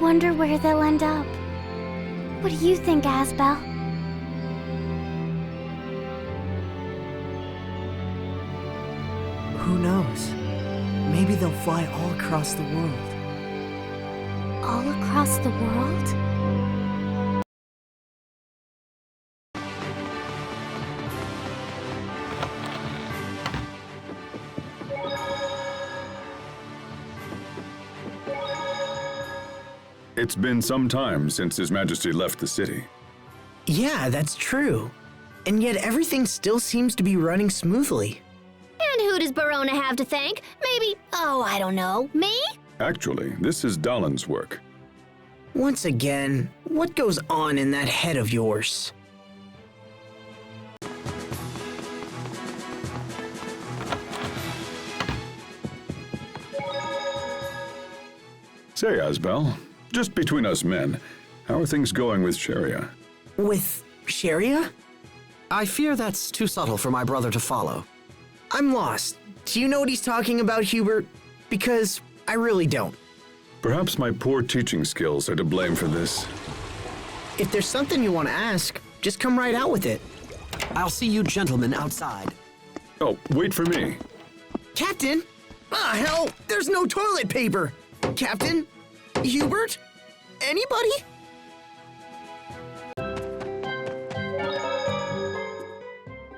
wonder where they'll end up. What do you think, Asbel? Who knows? Maybe they'll fly all across the world. All across the world? It's been some time since His Majesty left the city. Yeah, that's true. And yet everything still seems to be running smoothly. And who does Barona have to thank? Maybe, I don't know, me? Actually, this is Dalin's work. Once again, what goes on in that head of yours? Say, Asbel, just between us men, how are things going with Sharia? With Sharia? I fear that's too subtle for my brother to follow. I'm lost. Do you know what he's talking about, Hubert? Because I really don't. Perhaps my poor teaching skills are to blame for this. If there's something you want to ask, just come right out with it. I'll see you gentlemen outside. Oh, wait for me. Captain! Ah, hell! There's no toilet paper! Captain? Hubert? Anybody?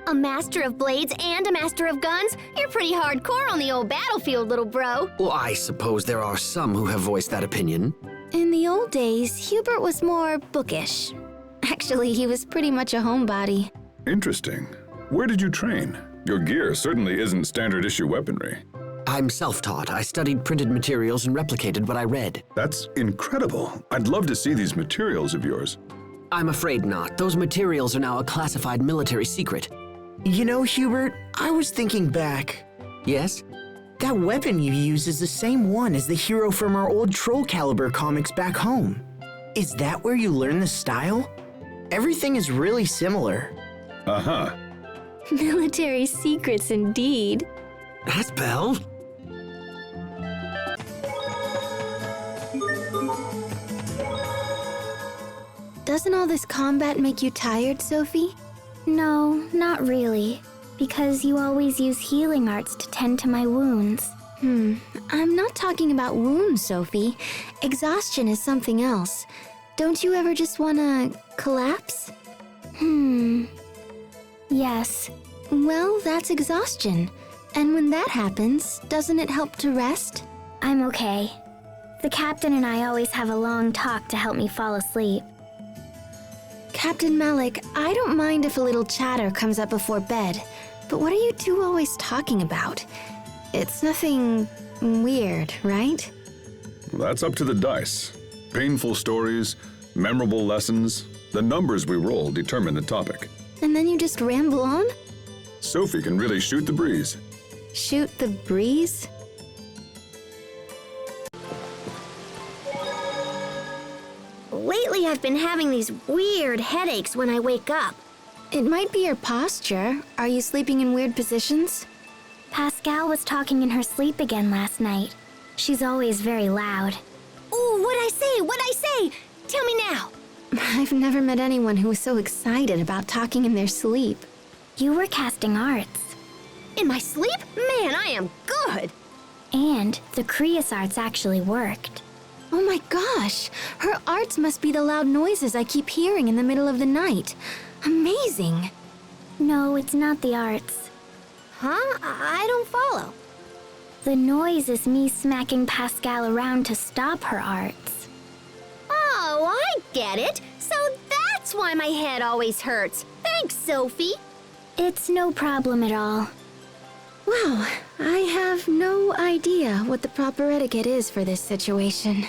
A master of blades and a master of guns? You're pretty hardcore on the old battlefield, little bro. Well, I suppose there are some who have voiced that opinion. In the old days, Hubert was more bookish. Actually, he was pretty much a homebody. Interesting. Where did you train? Your gear certainly isn't standard issue weaponry. I'm self-taught. I studied printed materials and replicated what I read. That's incredible. I'd love to see these materials of yours. I'm afraid not. Those materials are now a classified military secret. You know, Hubert, I was thinking back. Yes? That weapon you use is the same one as the hero from our old Troll Caliber comics back home. Is that where you learned the style? Everything is really similar. Uh-huh. Military secrets indeed. Asbel? Doesn't all this combat make you tired, Sophie? No, not really. Because you always use healing arts to tend to my wounds. I'm not talking about wounds, Sophie. Exhaustion is something else. Don't you ever just wanna collapse? Yes. Well, that's exhaustion. And when that happens, doesn't it help to rest? I'm okay. The captain and I always have a long talk to help me fall asleep. Captain Malik, I don't mind if a little chatter comes up before bed, but what are you two always talking about? It's nothing weird, right? That's up to the dice. Painful stories, memorable lessons, the numbers we roll determine the topic. And then you just ramble on? Sophie can really shoot the breeze. Shoot the breeze? Lately, I've been having these weird headaches when I wake up. It might be your posture. Are you sleeping in weird positions? Pascal was talking in her sleep again last night. She's always very loud. Ooh, what'd I say? What'd I say? Tell me now. I've never met anyone who was so excited about talking in their sleep. You were casting arts. In my sleep? Man, I am good. And the Creus arts actually worked. Oh my gosh! Her arts must be the loud noises I keep hearing in the middle of the night. Amazing! No, it's not the arts. Huh? I don't follow. The noise is me smacking Pascal around to stop her arts. Oh, I get it. So that's why my head always hurts. Thanks, Sophie. It's no problem at all. Wow, I have no idea what the proper etiquette is for this situation.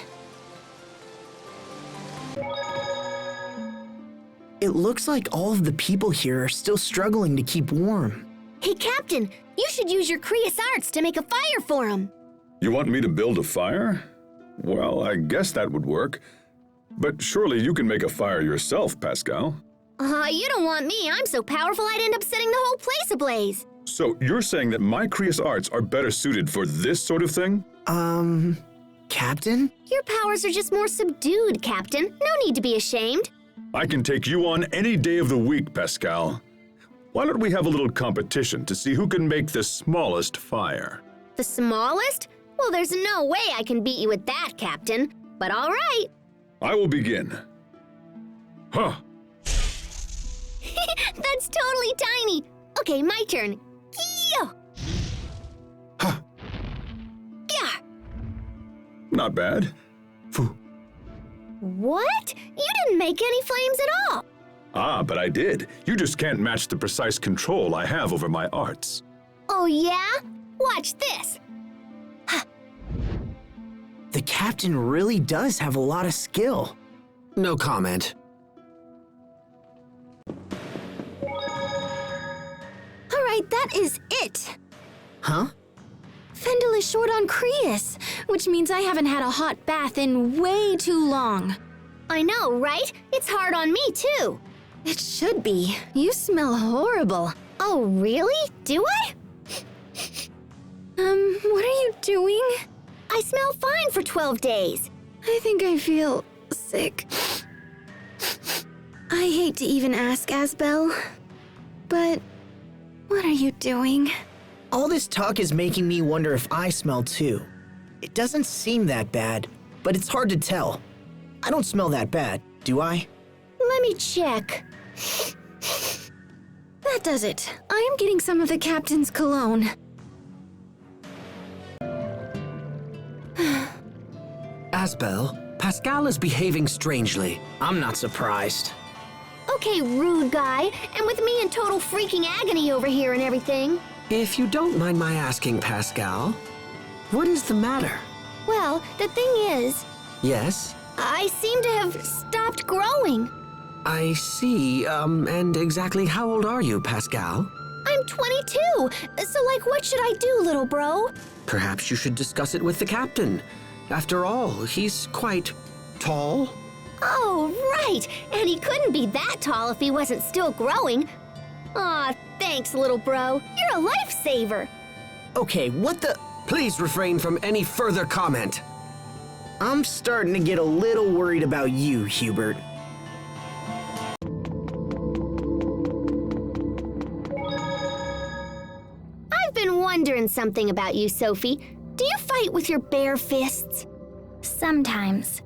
It looks like all of the people here are still struggling to keep warm. Hey, Captain, you should use your Creus arts to make a fire for him. You want me to build a fire? Well, I guess that would work. But surely you can make a fire yourself, Pascal. You don't want me. I'm so powerful I'd end up setting the whole place ablaze. So you're saying that my Creus arts are better suited for this sort of thing? Captain? Your powers are just more subdued, Captain. No need to be ashamed. I can take you on any day of the week, Pascal. Why don't we have a little competition to see who can make the smallest fire? The smallest? Well, there's no way I can beat you at that, Captain. But all right. I will begin. Huh. That's totally tiny. Okay, my turn. Yo! Huh. Yeah. Not bad. Phew. What? You didn't make any flames at all. Ah, but I did. You just can't match the precise control I have over my arts. Oh, yeah? Watch this. The captain really does have a lot of skill. No comment. All right, that is it. Huh? Fendel is short on Creus, which means I haven't had a hot bath in way too long. I know, right? It's hard on me, too. It should be. You smell horrible. Oh, really? Do I? What are you doing? I smell fine for 12 days. I think I feel sick. I hate to even ask, Asbel, but what are you doing? All this talk is making me wonder if I smell too. It doesn't seem that bad, but it's hard to tell. I don't smell that bad, do I? Let me check. That does it. I am getting some of the captain's cologne. Asbel, Pascal is behaving strangely. I'm not surprised. Okay, rude guy. And with me in total freaking agony over here and everything. If you don't mind my asking, Pascal, what is the matter? Well, the thing is, Yes? I seem to have stopped growing. I see, and exactly how old are you, Pascal? I'm 22. So, like, what should I do, little bro? Perhaps you should discuss it with the captain. After all, he's quite tall. Oh, right. And he couldn't be that tall if he wasn't still growing. Aw, thanks, little bro. You're a lifesaver. Okay, what the... Please refrain from any further comment. I'm starting to get a little worried about you, Hubert. I've been wondering something about you, Sophie. Do you fight with your bare fists? Sometimes.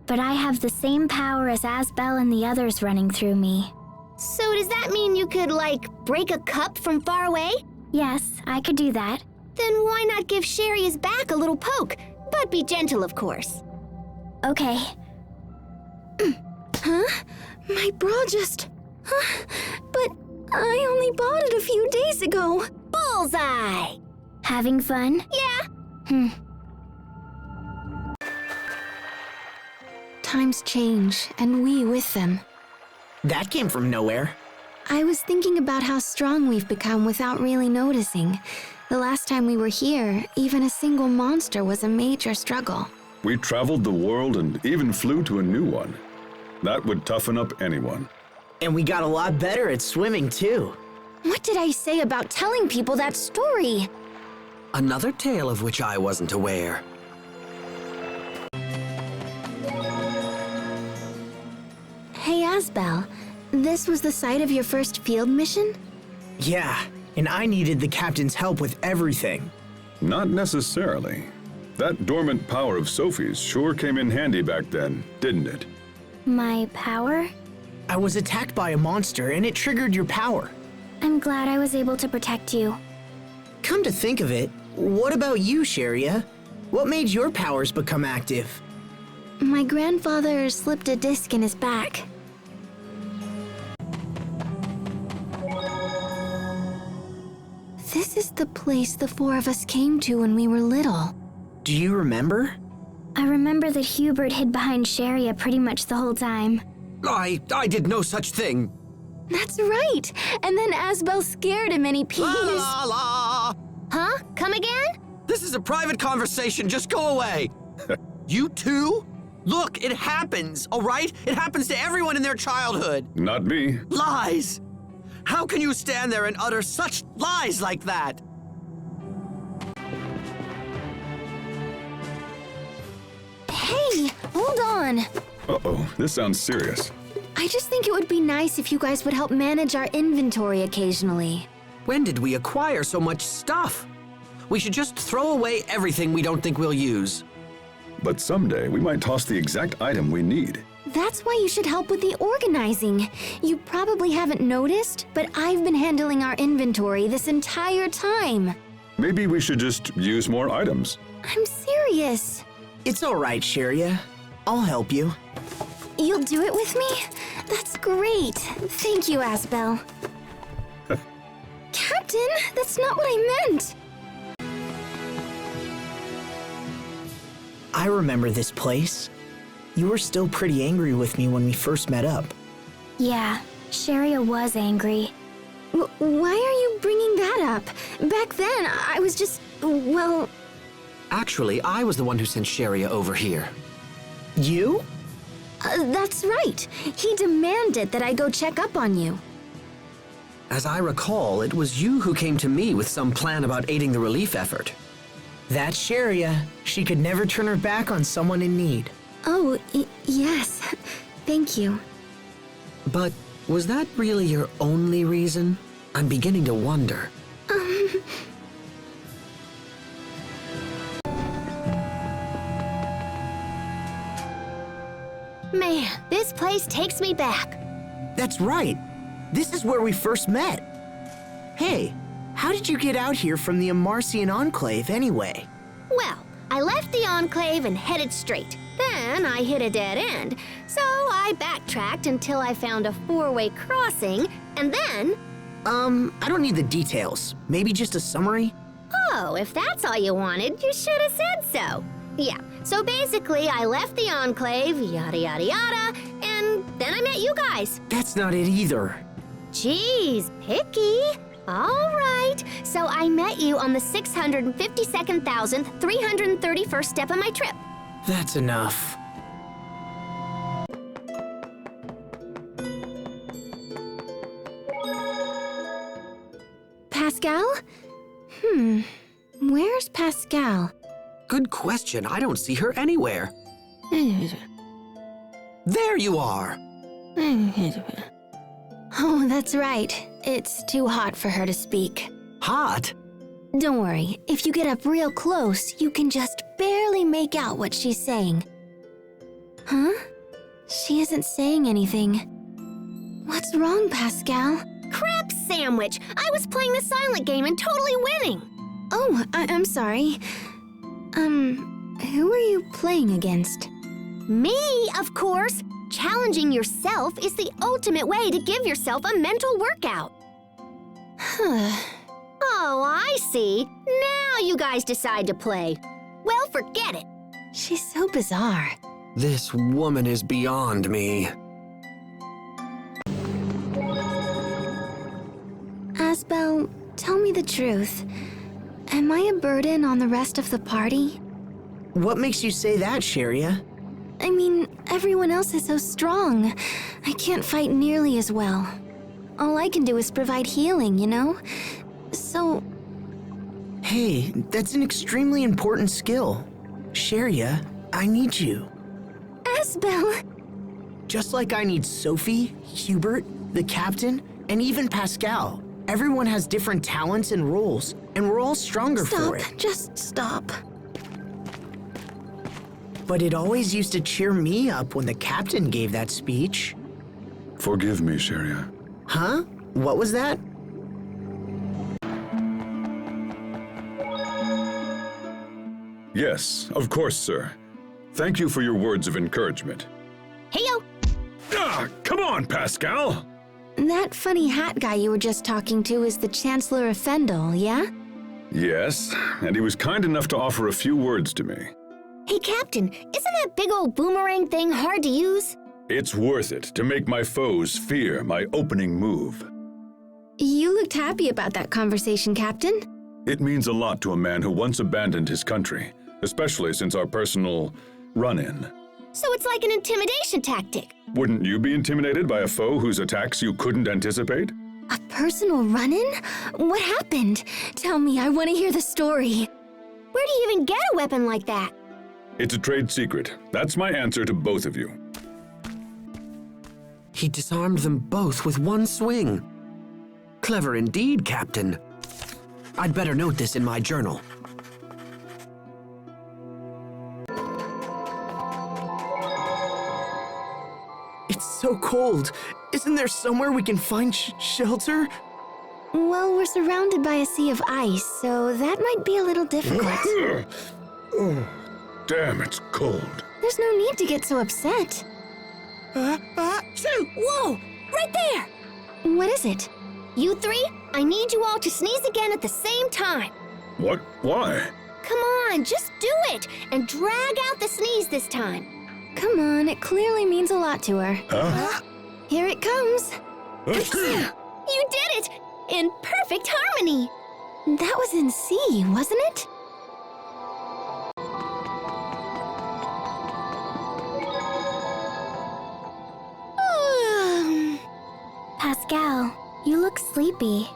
But I have the same power as Asbel and the others running through me. So does that mean you could, like, break a cup from far away? Yes, I could do that. Then why not give Sherry his back a little poke? But be gentle, of course. Okay. Huh? My bra just... But I only bought it a few days ago. Bullseye! Having fun? Yeah. Times change, and we with them. That came from nowhere. I was thinking about how strong we've become without really noticing. The last time we were here, even a single monster was a major struggle. We traveled the world and even flew to a new one. That would toughen up anyone. And we got a lot better at swimming, too. What did I say about telling people that story? Another tale of which I wasn't aware. Hey, Asbel, this was the site of your first field mission? Yeah, and I needed the captain's help with everything. Not necessarily. That dormant power of Sophie's sure came in handy back then, didn't it? My power? I was attacked by a monster and it triggered your power. I'm glad I was able to protect you. Come to think of it, what about you, Sheria? What made your powers become active? My grandfather slipped a disc in his back. This is the place the four of us came to when we were little. Do you remember? I remember that Hubert hid behind Sheria pretty much the whole time. I did no such thing. That's right! And then Asbel scared him and he peed. La la la! Huh? Come again? This is a private conversation, just go away! You too? Look, it happens, all right? It happens to everyone in their childhood. Not me. Lies! How can you stand there and utter such lies like that? Uh-oh, this sounds serious. I just think it would be nice if you guys would help manage our inventory occasionally. When did we acquire so much stuff? We should just throw away everything we don't think we'll use. But someday we might toss the exact item we need. That's why you should help with the organizing. You probably haven't noticed, but I've been handling our inventory this entire time. Maybe we should just use more items. I'm serious. It's all right, Sharia. I'll help you. You'll do it with me? That's great. Thank you, Asbel. Captain, that's not what I meant. I remember this place. You were still pretty angry with me when we first met up. Yeah, Sharia was angry. Why are you bringing that up? Back then, I was just, well... Actually, I was the one who sent Sharia over here. You? That's right. He demanded that I go check up on you. As I recall, it was you who came to me with some plan about aiding the relief effort. That's Sharia. She could never turn her back on someone in need. Oh, yes. Thank you. But was that really your only reason? I'm beginning to wonder. Man, this place takes me back. That's right. This is where we first met. Hey, how did you get out here from the Amarcian Enclave anyway? Well, I left the Enclave and headed straight. Then I hit a dead end, so I backtracked until I found a four-way crossing, and then... I don't need the details. Maybe just a summary? Oh, if that's all you wanted, you should have said so. Yeah, so basically I left the Enclave, yada yada yada, and then I met you guys. That's not it either. Jeez, picky. All right, so I met you on the 652,331st step of my trip. That's enough. Pascal? Where's Pascal? Good question. I don't see her anywhere. There you are. Oh, that's right. It's too hot for her to speak. Hot? Don't worry. If you get up real close, you can just barely make out what she's saying. Huh? She isn't saying anything. What's wrong, Pascal? Crap sandwich! I was playing the silent game and totally winning! Oh, I'm sorry. Who are you playing against? Me, of course! Challenging yourself is the ultimate way to give yourself a mental workout. Oh, I see. Now you guys decide to play. Well, forget it. She's so bizarre. This woman is beyond me. Asbel, tell me the truth. Am I a burden on the rest of the party? What makes you say that, Sharia? I mean, everyone else is so strong. I can't fight nearly as well. All I can do is provide healing, you know? So... Hey, that's an extremely important skill. Sharia, I need you. Asbel! Just like I need Sophie, Hubert, the captain, and even Pascal. Everyone has different talents and roles, and we're all stronger for it. Stop, just stop. But it always used to cheer me up when the captain gave that speech. Forgive me, Sharia. Huh? What was that? Yes, of course, sir. Thank you for your words of encouragement. Heyo! Ah, come on, Pascal! That funny hat guy you were just talking to is the Chancellor of Fendel, yeah? Yes, and he was kind enough to offer a few words to me. Hey, Captain, isn't that big old boomerang thing hard to use? It's worth it to make my foes fear my opening move. You looked happy about that conversation, Captain. It means a lot to a man who once abandoned his country, especially since our personal run-in. So it's like an intimidation tactic. Wouldn't you be intimidated by a foe whose attacks you couldn't anticipate? A personal run-in? What happened? Tell me, I want to hear the story. Where do you even get a weapon like that? It's a trade secret. That's my answer to both of you. He disarmed them both with one swing. Clever indeed, Captain. I'd better note this in my journal. It's so cold. Isn't there somewhere we can find shelter? Well, we're surrounded by a sea of ice, so that might be a little difficult. Oh, damn, it's cold. There's no need to get so upset. Whoa! Right there! What is it? You three, I need you all to sneeze again at the same time. What? Why? Come on, just do it! And drag out the sneeze this time. Come on, it clearly means a lot to her. Huh? Here it comes. You did it! In perfect harmony! That was in C, wasn't it? Pascal, you look sleepy.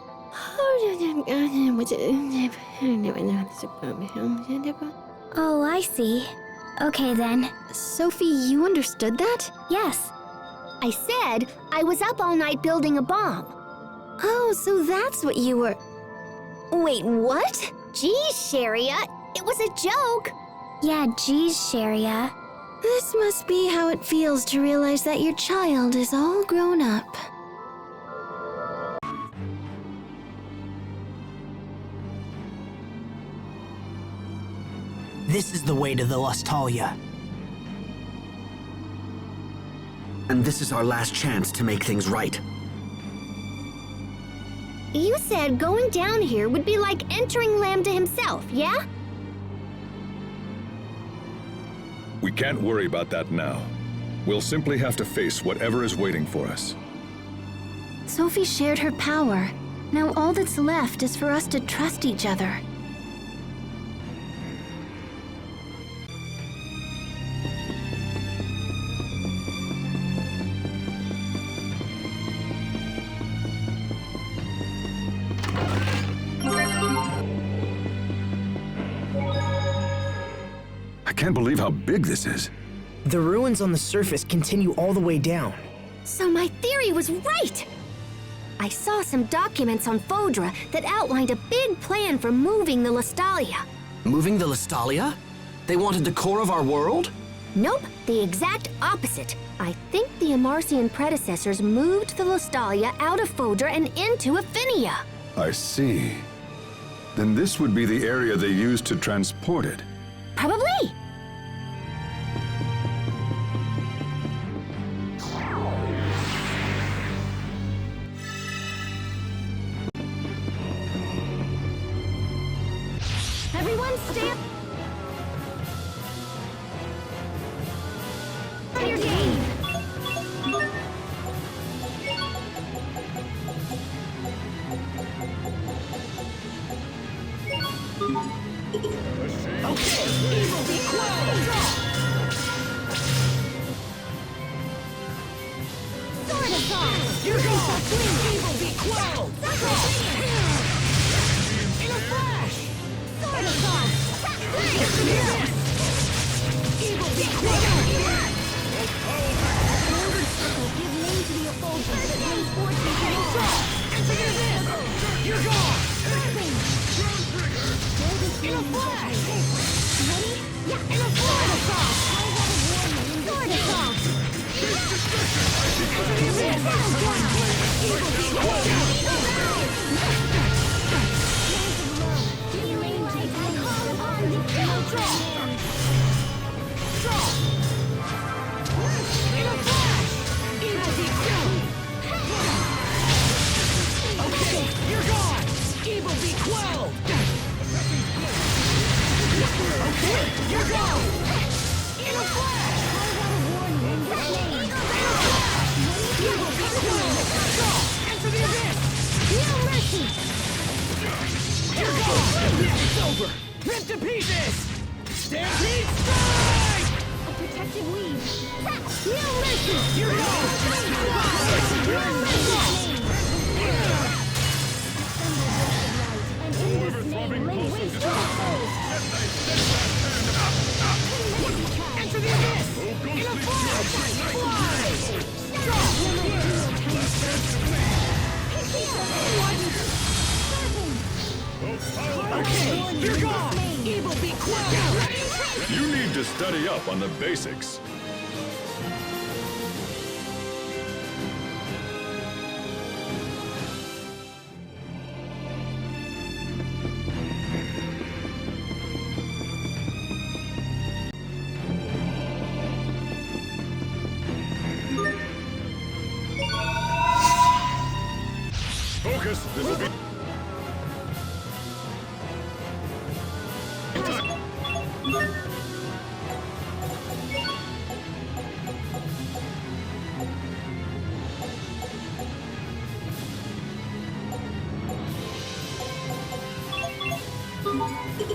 Oh, I see. Okay then. Sophie, you understood that? Yes. I said I was up all night building a bomb. Oh, so that's what you were... Wait, what? Geez, Sharia, it was a joke. Yeah, geez, Sharia. This must be how it feels to realize that your child is all grown up. This is the way to the Lustalia. And this is our last chance to make things right. You said going down here would be like entering Lambda himself, yeah? We can't worry about that now. We'll simply have to face whatever is waiting for us. Sophie shared her power. Now all that's left is for us to trust each other. I can't believe how big this is. The ruins on the surface continue all the way down. So my theory was right! I saw some documents on Fodra that outlined a big plan for moving the Lustalia. Moving the Lustalia? They wanted the core of our world? Nope, the exact opposite. I think the Amarcian predecessors moved the Lustalia out of Fodra and into Affinia. I see. Then this would be the area they used to transport it. Probably. Everyone stay up. Clear game. Enter the abyss! In a flash! Fly! to study up on the basics. Focus, this will be...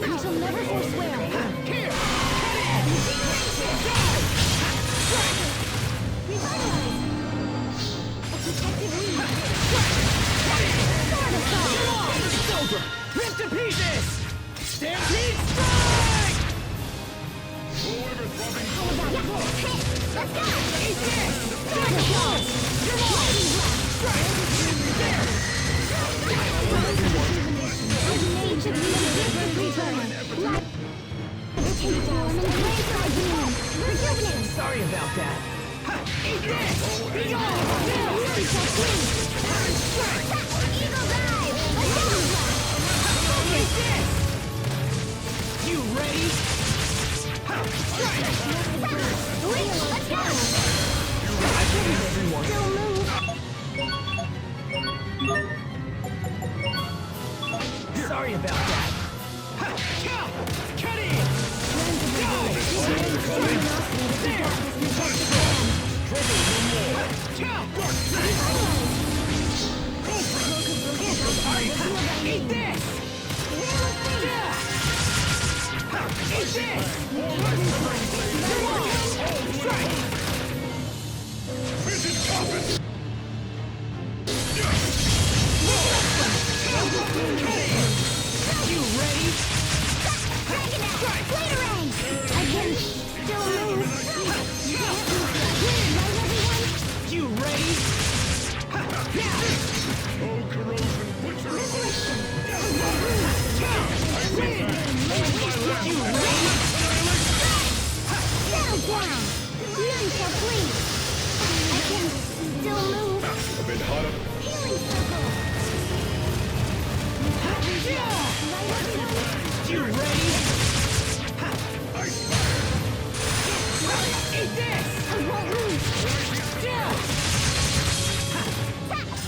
I shall never forswear. Here! It's over! Rip to pieces! Stampede strike! Let's go! Eat this! Dinosaurs! You're on! Strike! There! Sorry about that. Eat this! Be gone! Eagle dive! Let's go! Eat this! You ready? Wait, let's go! Still move. Sorry about that. Cut it! Eat this! Eat this! Strike! You ready? Flaterang! I can still move. You ready? Settle down! None shall flee! I can still move. A bit hot up. Healing circle! You ready? Eat this! I won't lose!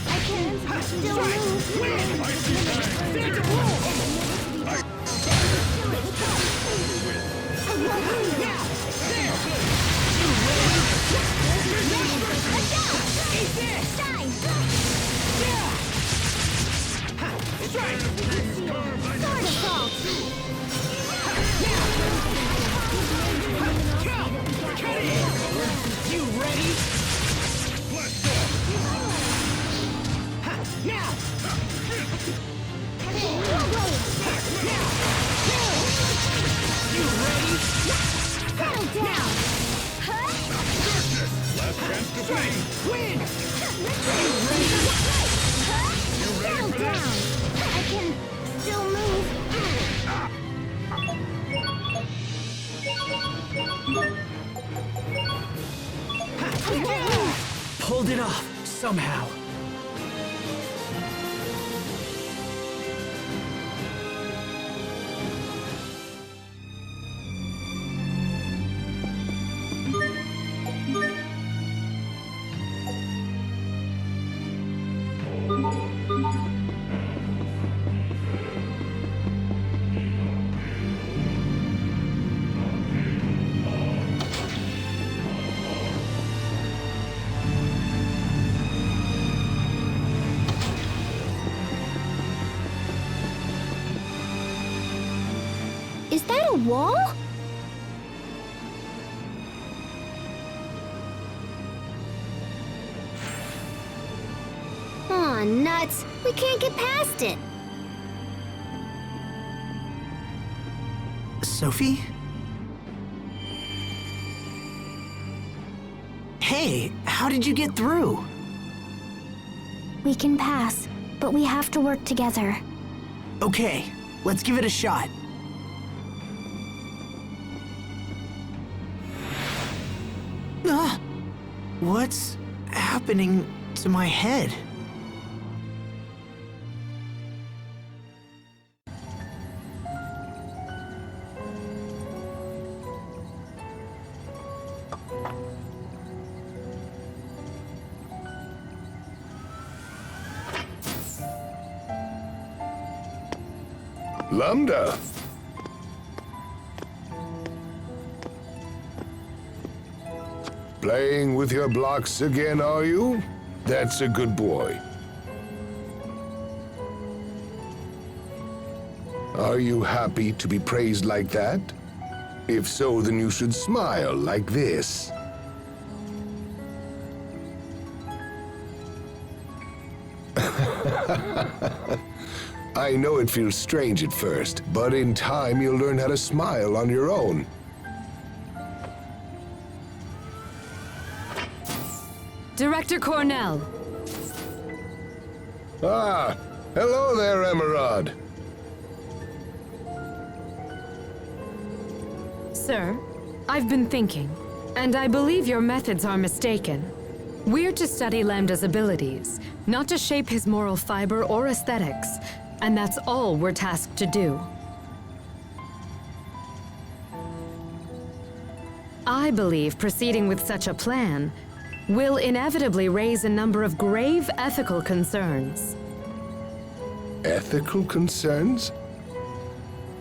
I can still move. I won't lose! Let's go! Eat this! Die! Strike! Sword assault! You ready? Now! You ready? Settle down! Last chance to play. Win! Settle down! I can still move. Pulled it off, somehow. Is that a wall? Aw, nuts. We can't get past it. Sophie? Hey, how did you get through? We can pass, but we have to work together. Okay, let's give it a shot. What's happening to my head? Lambda. Playing with your blocks again, are you? That's a good boy. Are you happy to be praised like that? If so, then you should smile like this. I know it feels strange at first, but in time you'll learn how to smile on your own. Director Cornell. Ah, hello there, Emerald. Sir, I've been thinking, and I believe your methods are mistaken. We're to study Lambda's abilities, not to shape his moral fiber or aesthetics, and that's all we're tasked to do. I believe proceeding with such a plan will inevitably raise a number of grave ethical concerns. Ethical concerns?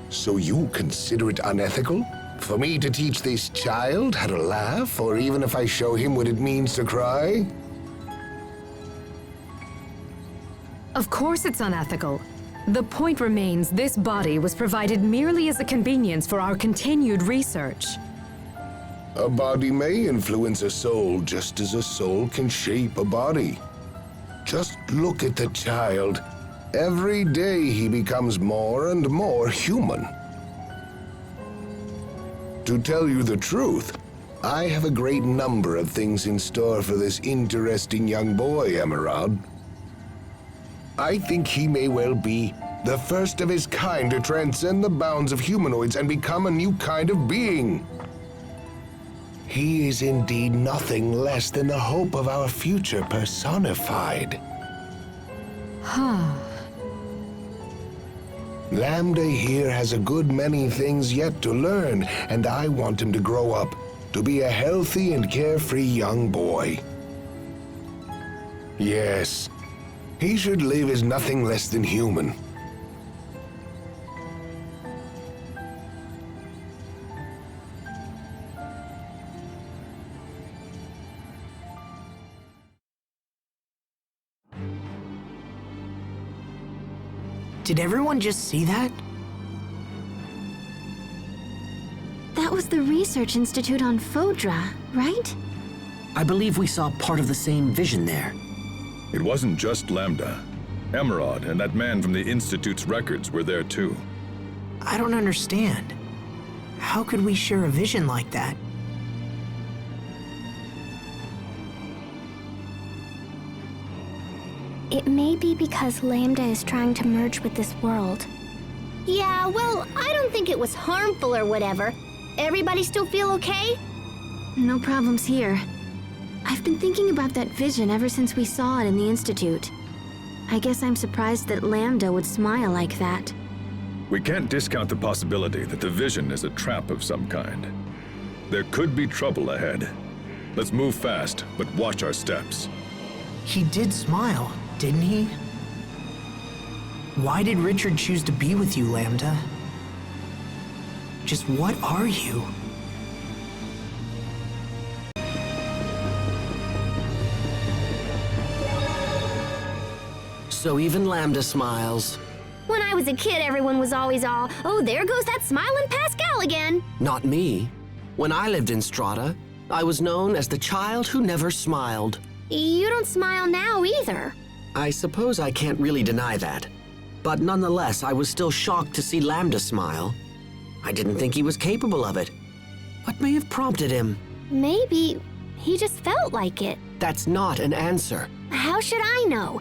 So you consider it unethical for me to teach this child how to laugh, or even if I show him what it means to cry? Of course it's unethical. The point remains this body was provided merely as a convenience for our continued research. A body may influence a soul just as a soul can shape a body. Just look at the child. Every day he becomes more and more human. To tell you the truth, I have a great number of things in store for this interesting young boy, Emerald. I think he may well be the first of his kind to transcend the bounds of humanoids and become a new kind of being. He is indeed nothing less than the hope of our future personified. Lambda here has a good many things yet to learn, and I want him to grow up to be a healthy and carefree young boy. Yes, he should live as nothing less than human. Did everyone just see that? That was the Research Institute on Fodra, right? I believe we saw part of the same vision there. It wasn't just Lambda. Emerald and that man from the Institute's records were there too. I don't understand. How could we share a vision like that? It may be because Lambda is trying to merge with this world. Yeah, well, I don't think it was harmful or whatever. Everybody still feel okay? No problems here. I've been thinking about that vision ever since we saw it in the Institute. I guess I'm surprised that Lambda would smile like that. We can't discount the possibility that the vision is a trap of some kind. There could be trouble ahead. Let's move fast, but watch our steps. He did smile, didn't he? Why did Richard choose to be with you, Lambda? Just what are you? So even Lambda smiles. When I was a kid, everyone was always all, oh, there goes that smiling Pascal again. Not me. When I lived in Strata, I was known as the child who never smiled. You don't smile now either. I suppose I can't really deny that. But nonetheless, I was still shocked to see Lambda smile. I didn't think he was capable of it. What may have prompted him? Maybe he just felt like it. That's not an answer. How should I know?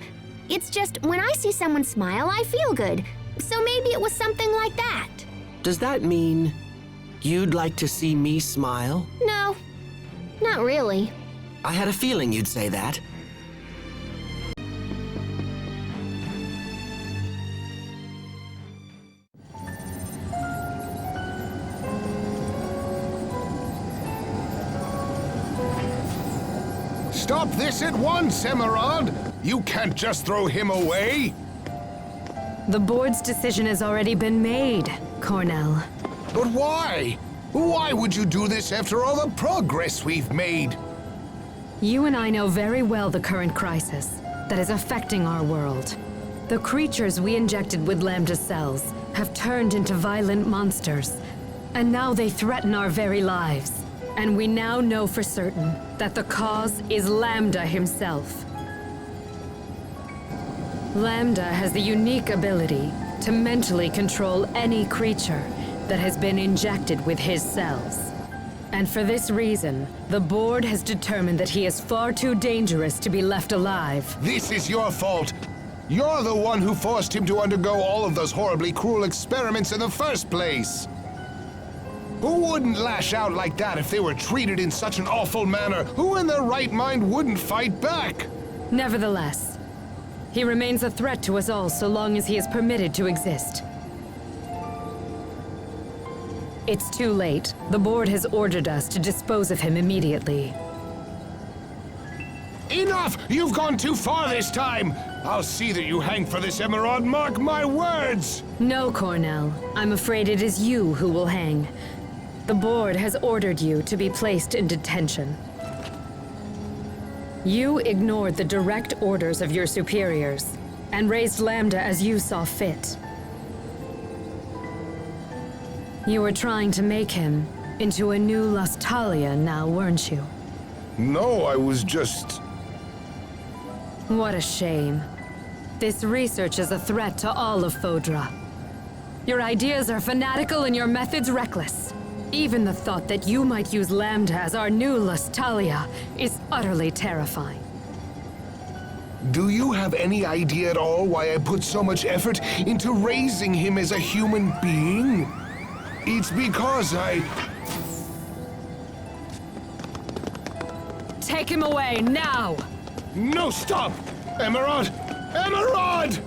It's just when I see someone smile, I feel good. So maybe it was something like that. Does that mean you'd like to see me smile? No. Not really. I had a feeling you'd say that. Stop this at once, Emerald! You can't just throw him away! The board's decision has already been made, Cornell. But why? Why would you do this after all the progress we've made? You and I know very well the current crisis that is affecting our world. The creatures we injected with Lambda cells have turned into violent monsters, and now they threaten our very lives. And we now know for certain that the cause is Lambda himself. Lambda has the unique ability to mentally control any creature that has been injected with his cells. And for this reason, the board has determined that he is far too dangerous to be left alive. This is your fault! You're the one who forced him to undergo all of those horribly cruel experiments in the first place! Who wouldn't lash out like that if they were treated in such an awful manner? Who in their right mind wouldn't fight back? Nevertheless, he remains a threat to us all so long as he is permitted to exist. It's too late. The board has ordered us to dispose of him immediately. Enough! You've gone too far this time! I'll see that you hang for this, Emerald, mark my words! No, Cornell. I'm afraid it is you who will hang. The board has ordered you to be placed in detention. You ignored the direct orders of your superiors and raised Lambda as you saw fit. You were trying to make him into a new Lustalia now, weren't you? No, I was just... What a shame. This research is a threat to all of Fodra. Your ideas are fanatical and your methods reckless. Even the thought that you might use Lambda as our new Lustalia is utterly terrifying. Do you have any idea at all why I put so much effort into raising him as a human being? It's because I... Take him away, now! No, stop! Emerald! Emerald!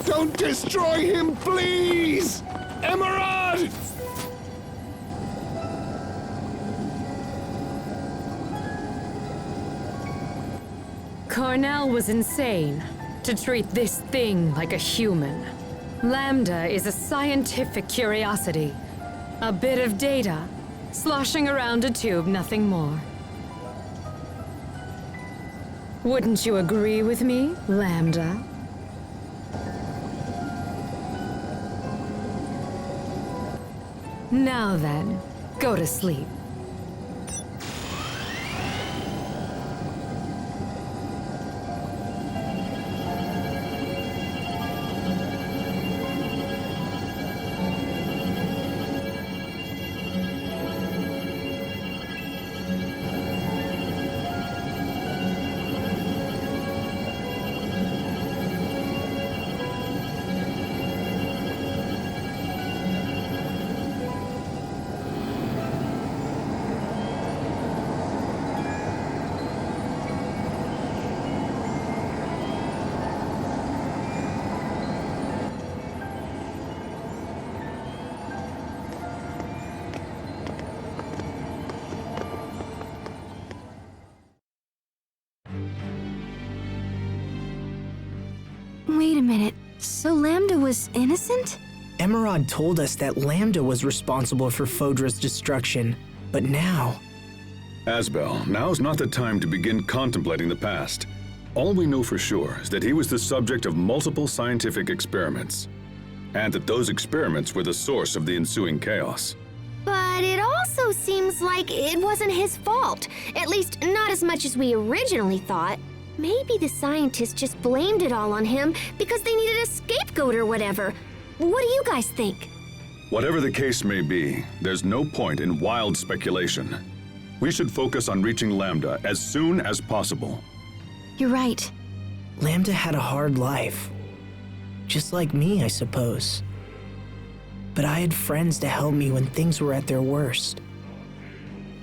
Don't destroy him, please! Emerald! Cornell was insane to treat this thing like a human. Lambda is a scientific curiosity. A bit of data, sloshing around a tube, nothing more. Wouldn't you agree with me, Lambda? Now then, go to sleep. Wait a minute. So Lambda was innocent? Emerald told us that Lambda was responsible for Fodra's destruction, but now... Asbel, now's not the time to begin contemplating the past. All we know for sure is that he was the subject of multiple scientific experiments, and that those experiments were the source of the ensuing chaos. But it also seems like it wasn't his fault. At least, not as much as we originally thought. Maybe the scientists just blamed it all on him because they needed a scapegoat or whatever. What do you guys think? Whatever the case may be, there's no point in wild speculation. We should focus on reaching Lambda as soon as possible. You're right. Lambda had a hard life. Just like me, I suppose. but I had friends to help me when things were at their worst.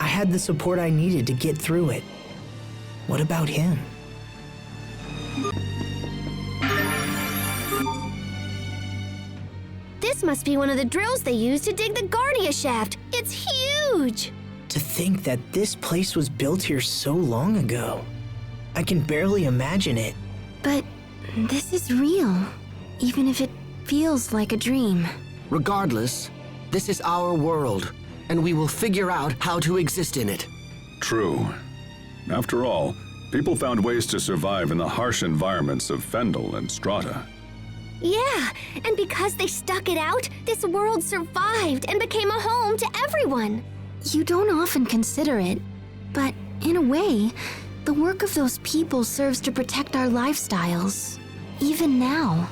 I had the support I needed to get through it. What about him? This must be one of the drills they use to dig the Guardia shaft. It's huge! To think that this place was built here so long ago. I can barely imagine it. But this is real, even if it feels like a dream. Regardless, this is our world, and we will figure out how to exist in it. True. After all, people found ways to survive in the harsh environments of Fendel and Strata. Yeah, and because they stuck it out, this world survived and became a home to everyone. You don't often consider it, but in a way, the work of those people serves to protect our lifestyles, even now.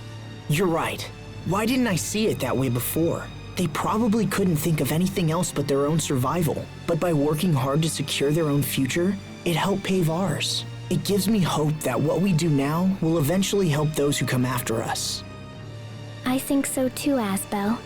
You're right. Why didn't I see it that way before? They probably couldn't think of anything else but their own survival. But by working hard to secure their own future, it helped pave ours. It gives me hope that what we do now will eventually help those who come after us. I think so too, Asbel.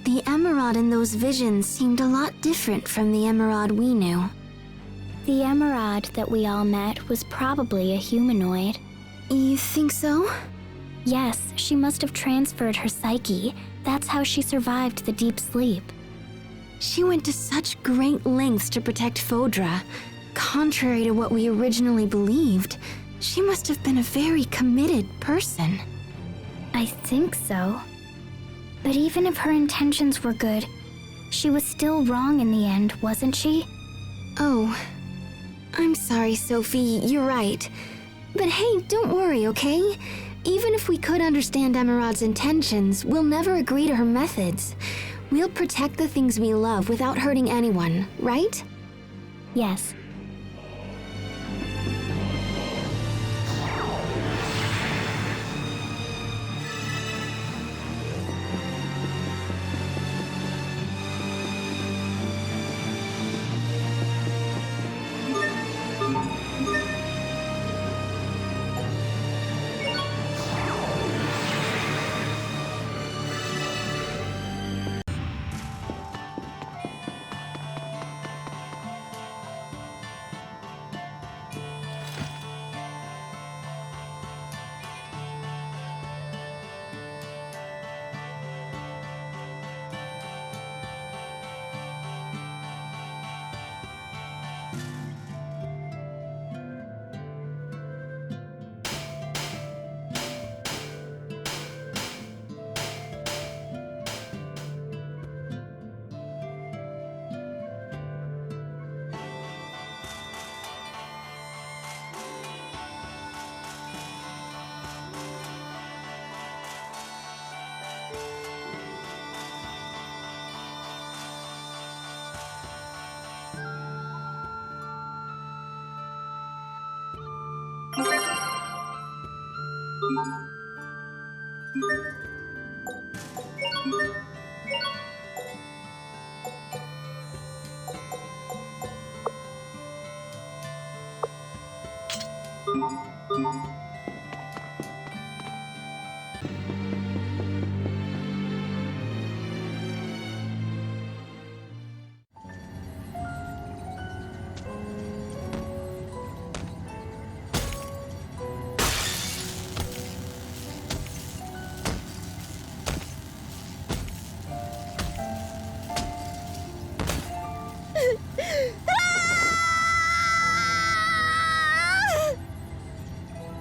The Emerald in those visions seemed a lot different from the Emerald we knew. The Emerald that we all met was probably a humanoid. You think so? Yes, she must have transferred her psyche. That's how she survived the deep sleep. She went to such great lengths to protect Fodra. Contrary to what we originally believed, she must have been a very committed person. I think so. But even if her intentions were good, she was still wrong in the end, wasn't she? Oh, I'm sorry, Sophie, you're right. But hey, don't worry, okay? Even if we could understand Emerald's intentions, we'll never agree to her methods. We'll protect the things we love without hurting anyone, right? Yes.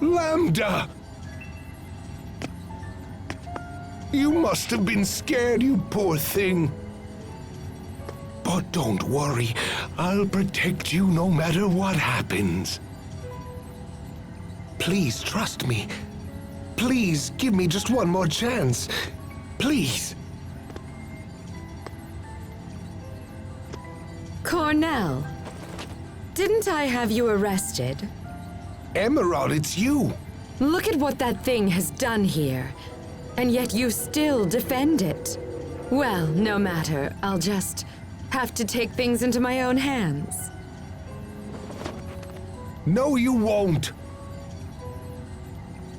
Lambda! You must have been scared, you poor thing. But don't worry, I'll protect you no matter what happens. Please trust me. Please give me just one more chance. Please. Cornell, didn't I have you arrested? Emerald, it's you. Look at what that thing has done here, and yet you still defend it. Well, no matter. I'll just have to take things into my own hands. No, you won't.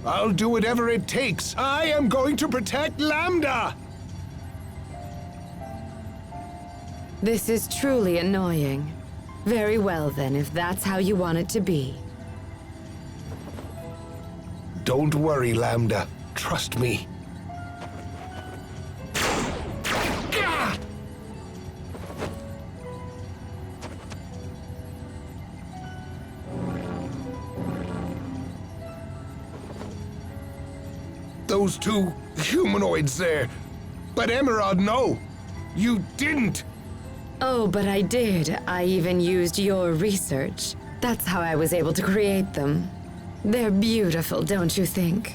I'll do whatever it takes. I am going to protect Lambda! This is truly annoying. Very well then, if that's how you want it to be. Don't worry, Lambda. Trust me. Those two humanoids there. But Emerald, no. You didn't. Oh, but I did. I even used your research. That's how I was able to create them. They're beautiful, don't you think?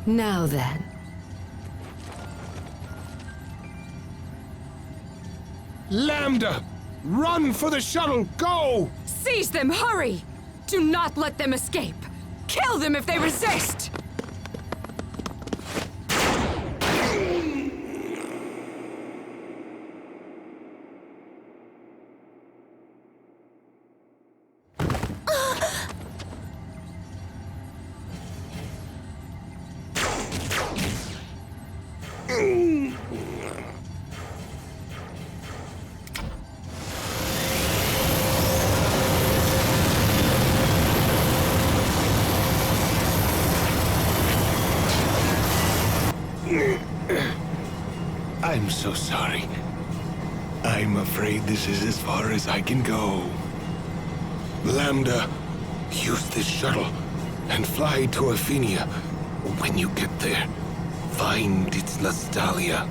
Now then. Lambda! Run for the shuttle! Go! Seize them, hurry! Do not let them escape! Kill them if they resist! I'm so sorry. I'm afraid this is as far as I can go. Lambda, use this shuttle and fly to Athenia. When you get there, find its Nostalgia.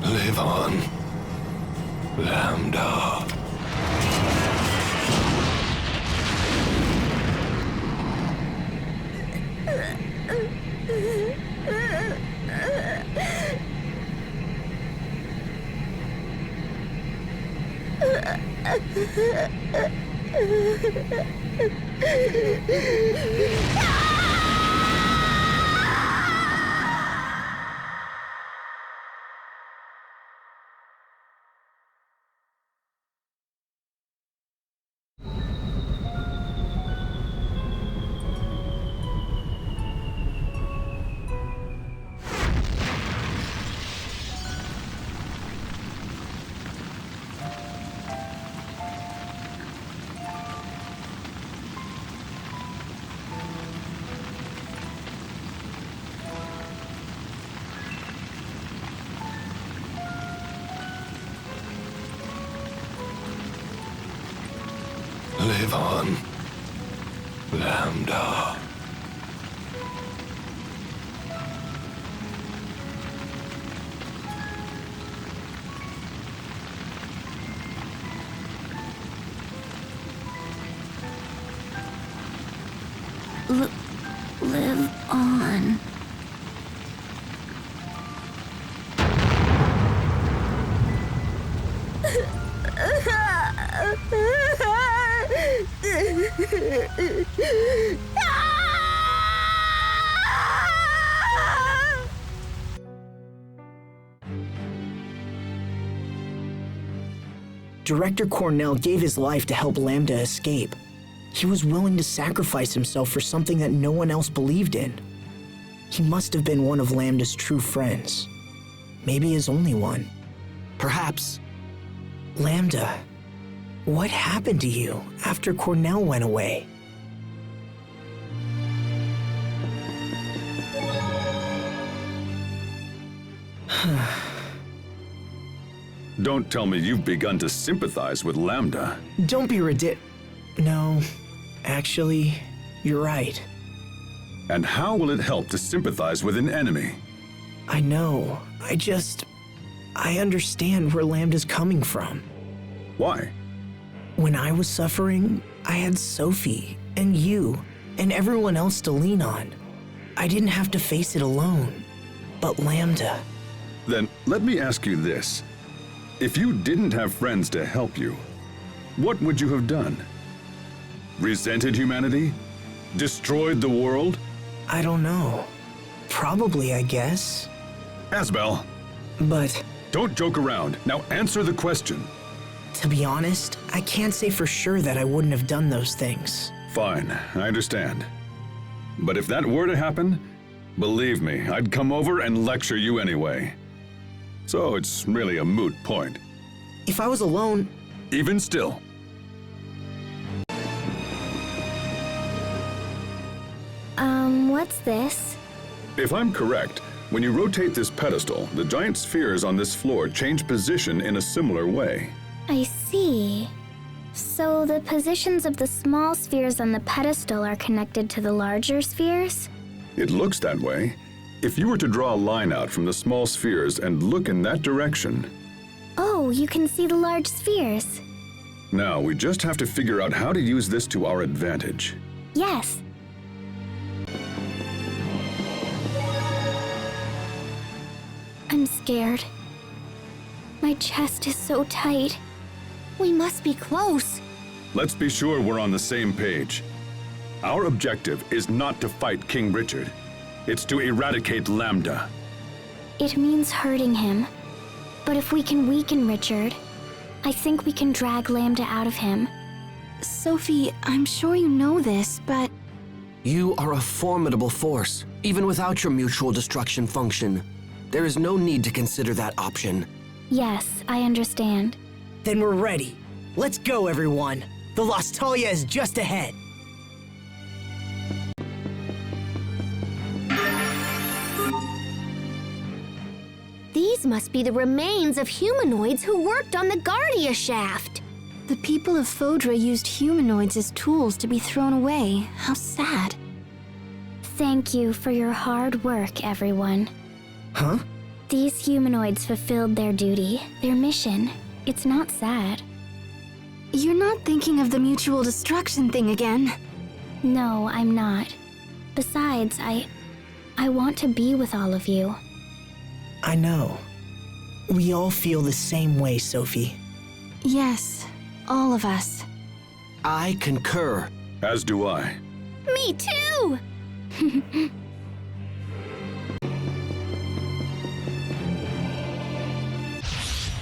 Live on, Lambda. Live on, Lambda. Live on. Director Cornell gave his life to help Lambda escape. He was willing to sacrifice himself for something that no one else believed in. He must have been one of Lambda's true friends. Maybe his only one. Perhaps. Lambda, what happened to you after Cornell went away? Don't tell me you've begun to sympathize with Lambda. Don't be No, actually, you're right. And how will it help to sympathize with an enemy? I know. I understand where Lambda's coming from. Why? When I was suffering, I had Sophie and you and everyone else to lean on. I didn't have to face it alone. But Lambda... Then let me ask you this. If you didn't have friends to help you, what would you have done? Resented humanity? Destroyed the world? I don't know. Probably, I guess. Asbel, But don't joke around. Now answer the question. to be honest, I can't say for sure that I wouldn't have done those things. Fine, I understand. But if that were to happen, believe me, I'd come over and lecture you anyway. So it's really a moot point. If I was alone, Even still, What's this? if I'm correct, when you rotate this pedestal, the giant spheres on this floor change position in a similar way. I see. So the positions of the small spheres on the pedestal are connected to the larger spheres? It looks that way. If you were to draw a line out from the small spheres and look in that direction, Oh, you can see the large spheres. now we just have to figure out how to use this to our advantage. Yes. I'm scared. My chest is so tight. We must be close. Let's be sure we're on the same page. Our objective is not to fight King Richard. It's to eradicate Lambda. It means hurting him. But if we can weaken Richard, I think we can drag Lambda out of him. Sophie, I'm sure you know this, but You are a formidable force, even without your mutual destruction function. There is no need to consider that option. Yes, I understand. then we're ready. Let's go, everyone. The Lostalia is just ahead. These must be the remains of humanoids who worked on the Guardia shaft. the people of Fodra used humanoids as tools to be thrown away. How sad. Thank you for your hard work, everyone. Huh? These humanoids fulfilled their duty, their mission. It's not sad. You're not thinking of the mutual destruction thing again. No, I'm not. Besides, I want to be with all of you. I know. We all feel the same way, Sophie. Yes, all of us. I concur. As do I. Me too!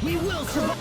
We will survive!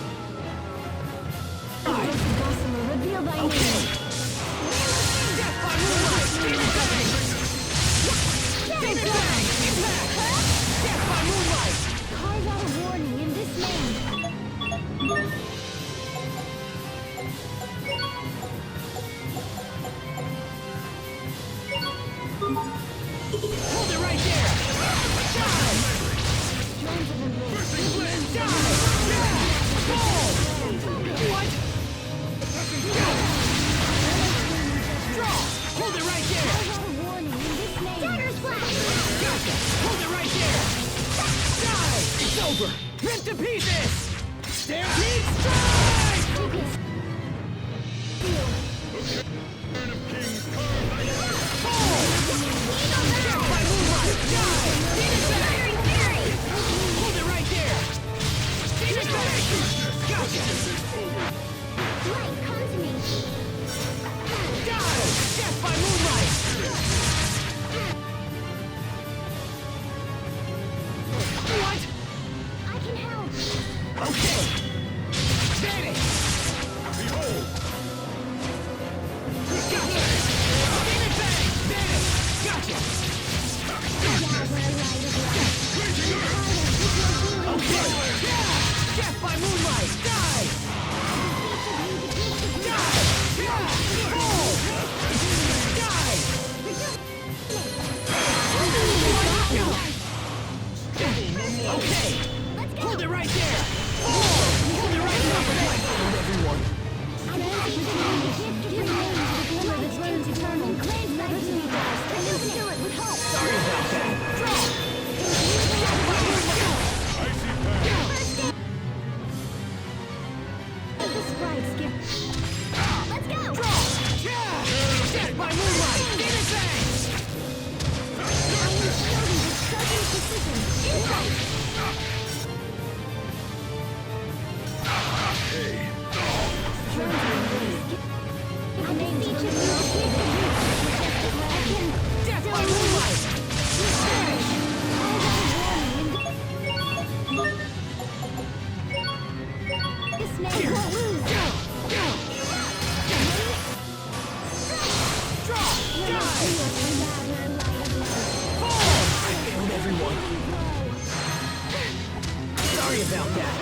Sorry about that.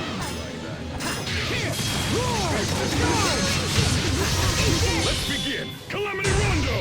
Let's begin! Calamity Rondo!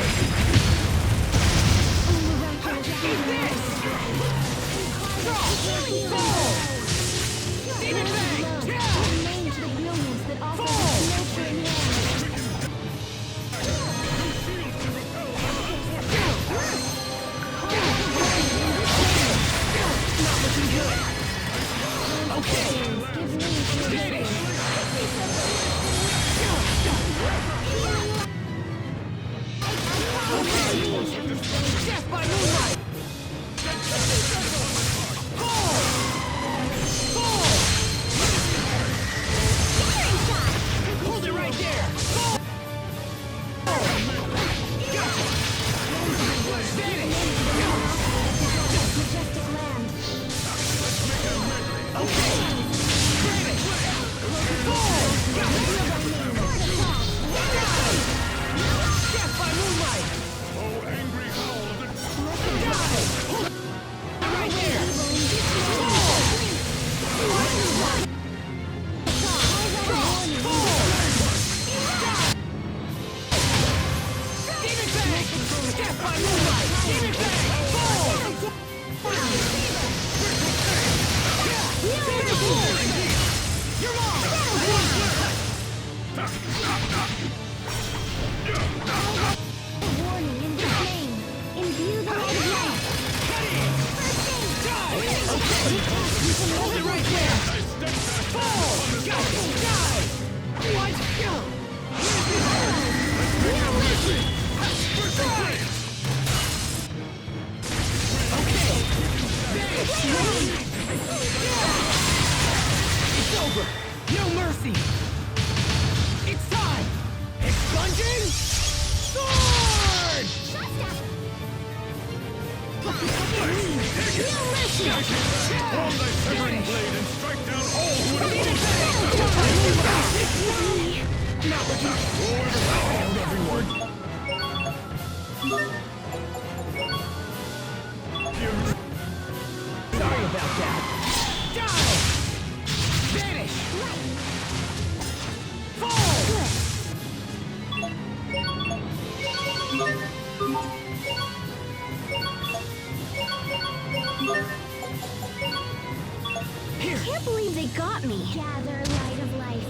Can't believe they got me. Gather light of life.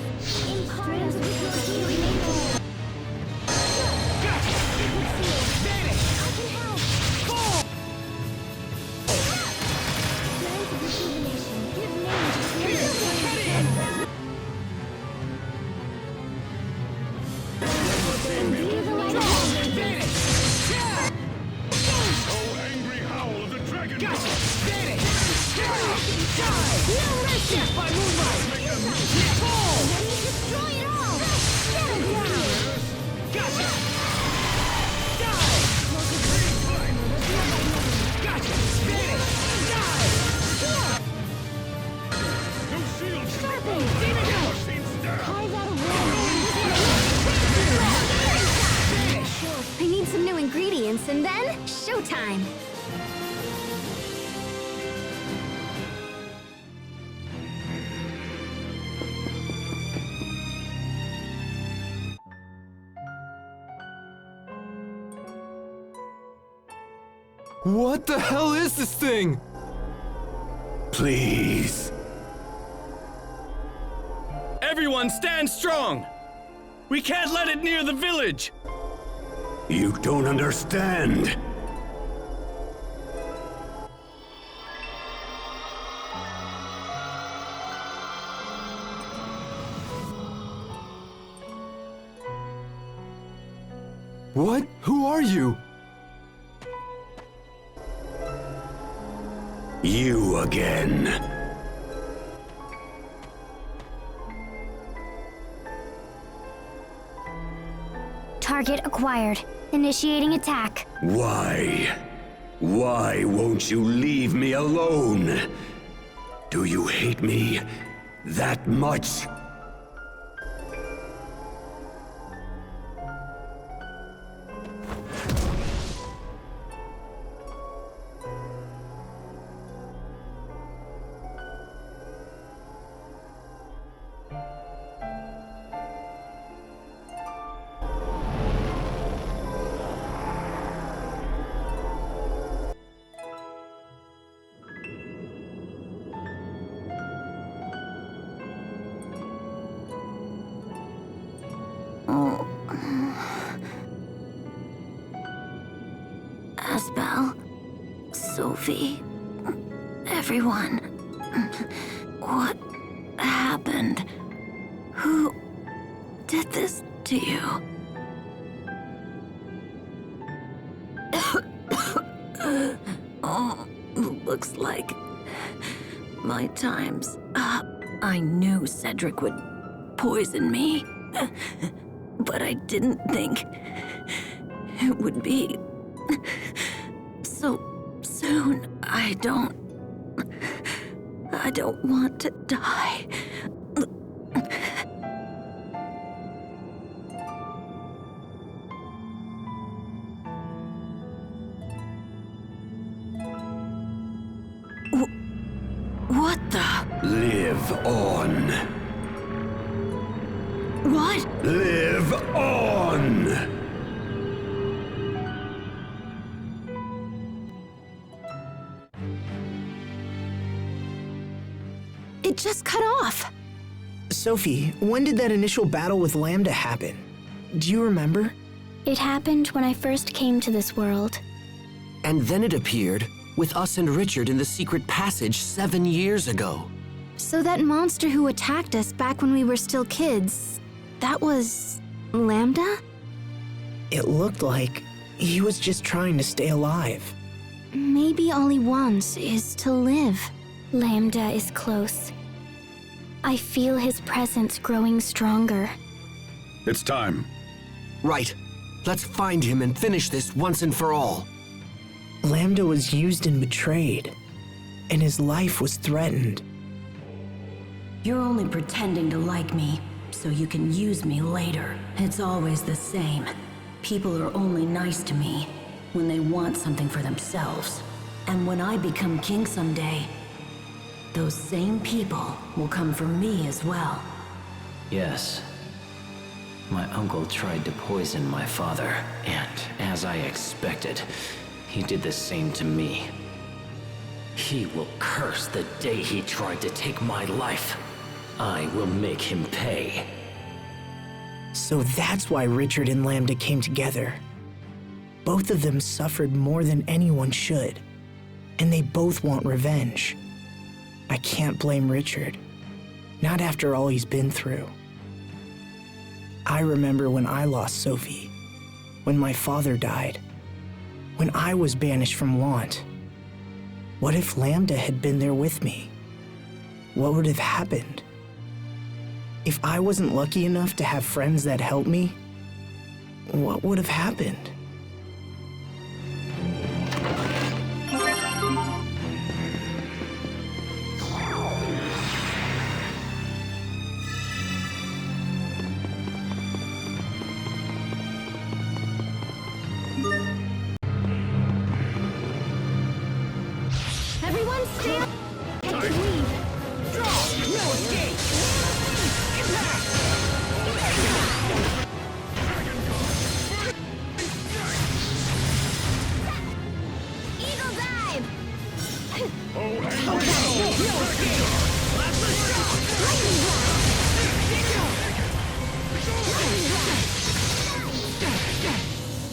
In part of the healing. I can help. Plans of rejuvenation. Give name to Imbue the light of life. Oh, angry howl of the dragon! No mercy! By moonlight! Fall! Destroy it all! Get it down! Gotcha! Die! Gotcha! Die! No shield! Sharpen! Carve out a I need some new ingredients, and then showtime! What the hell is this thing? Please. Everyone stand strong! We can't let it near the village! You don't understand. What? Who are you? You again. Target acquired. Initiating attack. Why? Why won't you leave me alone? Do you hate me that much? Asbel, Sophie, everyone. What happened? Who did this to you? Oh, looks like my time's up. I knew Cedric would poison me, but I didn't think it would be so soon. I don't want to die. What the? Live on. What? Live on! It just cut off. Sophie, when did that initial battle with Lambda happen? Do you remember? It happened when I first came to this world. And then it appeared with us and Richard in the secret passage 7 years ago. So that monster who attacked us back when we were still kids, that was Lambda? It looked like he was just trying to stay alive. Maybe all he wants is to live. Lambda is close. I feel his presence growing stronger. It's time. Right. Let's find him and finish this once and for all. Lambda was used and betrayed, and his life was threatened. You're only pretending to like me, so you can use me later. It's always the same. People are only nice to me when they want something for themselves. And when I become king someday, those same people will come for me as well. Yes. My uncle tried to poison my father, and as I expected, he did the same to me. He will curse the day he tried to take my life. I will make him pay. So that's why Richard and Lambda came together. Both of them suffered more than anyone should, and they both want revenge. I can't blame Richard, not after all he's been through. I remember when I lost Sophie, when my father died, when I was banished from Want. What if Lambda had been there with me? What would have happened? If I wasn't lucky enough to have friends that helped me, what would have happened? Everyone stand. Take the lead. Draw. No escape. Impact. Eagle dive. Okay. No escape. Lightning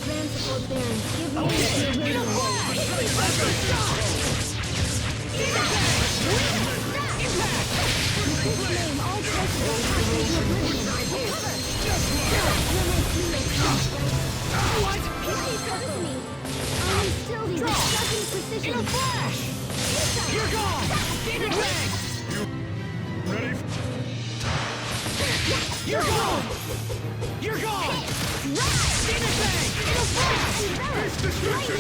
Grand support bearings. Give me the Claim all traces of passing to oblivion. What? Please come to me. I am still the striking precision. In a flash! You're gone! Demon Bang! You ready? You're gone! You're gone! Demon Bang! In a flash! This destruction!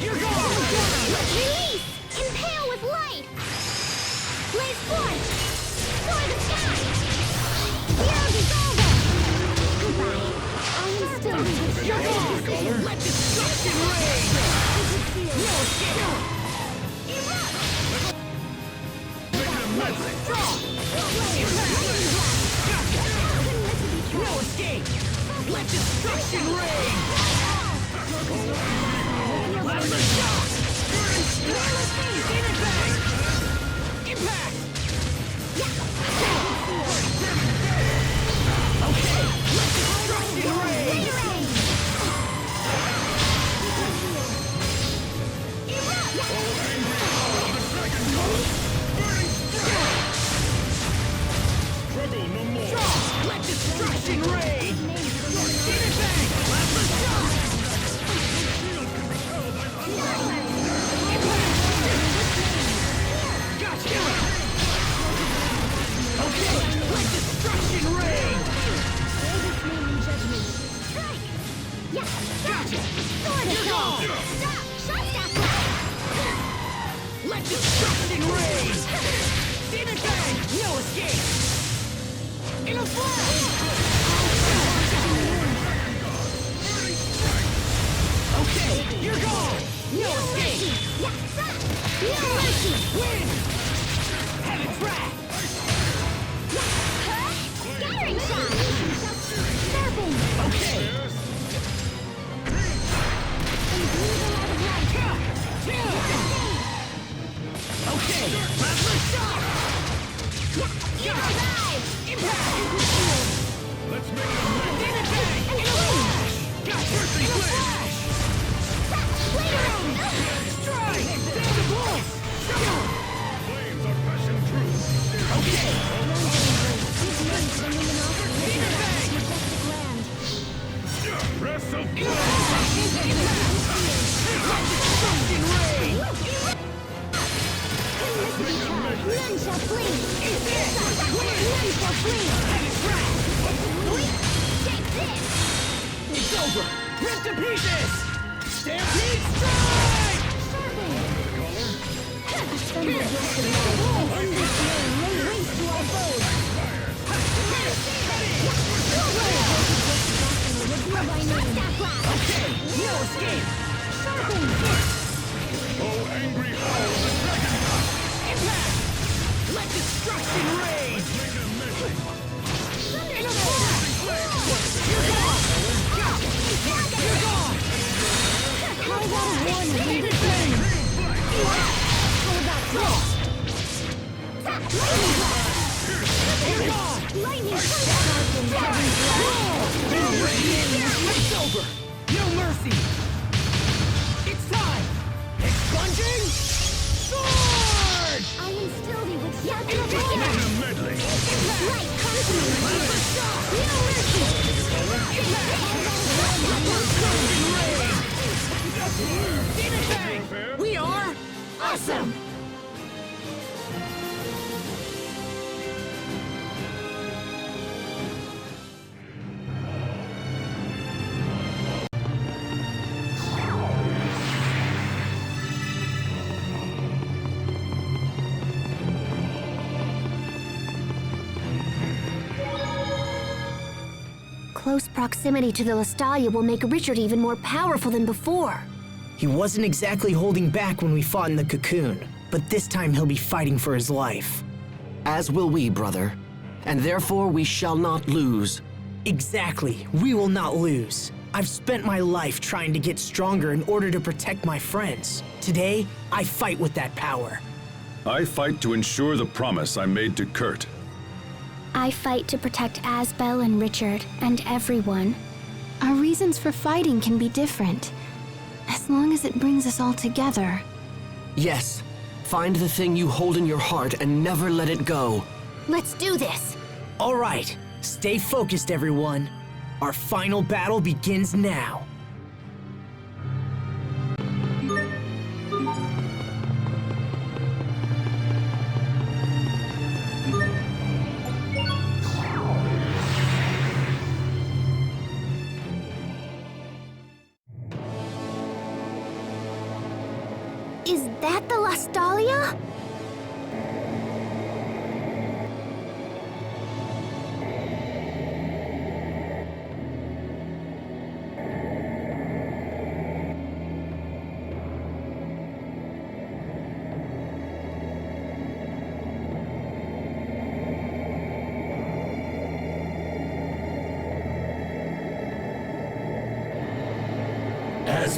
You're gone! No escape! Let destruction reign! Plasma shock! Impact! Okay, let destruction reign! Struggle no more! Let destruction reign! Demon Bang! Plasma shock! Gotcha! Okay, let destruction reign! Gotcha! You're gone! Let destruction reign! Demon Bang! No escape! In a flash! Okay, you're gone! No escape! No mercy! Win! Have it track! Scattering shot! Snapping! Okay! Okay! Plasma shock! Impact! Let's make it a Demon Bang! In a flash! Gotcha! In a flash! Strike! Down the blow! Flames are passing through! Okay! Demon Bang! Breath of destruction reign! None shall flee! None shall flee! Take this! It's over! Rip to pieces! Stampede strike! Okay, no escape! Oh, angry howl of the dragon! Impact! Let destruction reign! In a flash! You're gone! You're gone! How about a warning? Demon Bang! How about this? You're gone! Lightning! It's over! No mercy! It's time! Expunging sword! I instill thee with such a Medley! Light comes to me! No mercy! Demon Bang! We are awesome! Close proximity to the Lestalia will make Richard even more powerful than before. He wasn't exactly holding back when we fought in the cocoon, but this time he'll be fighting for his life. As will we, brother. And therefore we shall not lose. Exactly. We will not lose. I've spent my life trying to get stronger in order to protect my friends. Today, I fight with that power. I fight to ensure the promise I made to Kurt. I fight to protect Asbel and Richard and everyone. Our reasons for fighting can be different, as long as it brings us all together. Yes. Find the thing you hold in your heart and never let it go. Let's do this! All right. Stay focused, everyone. Our final battle begins now. Is that the Lestalia?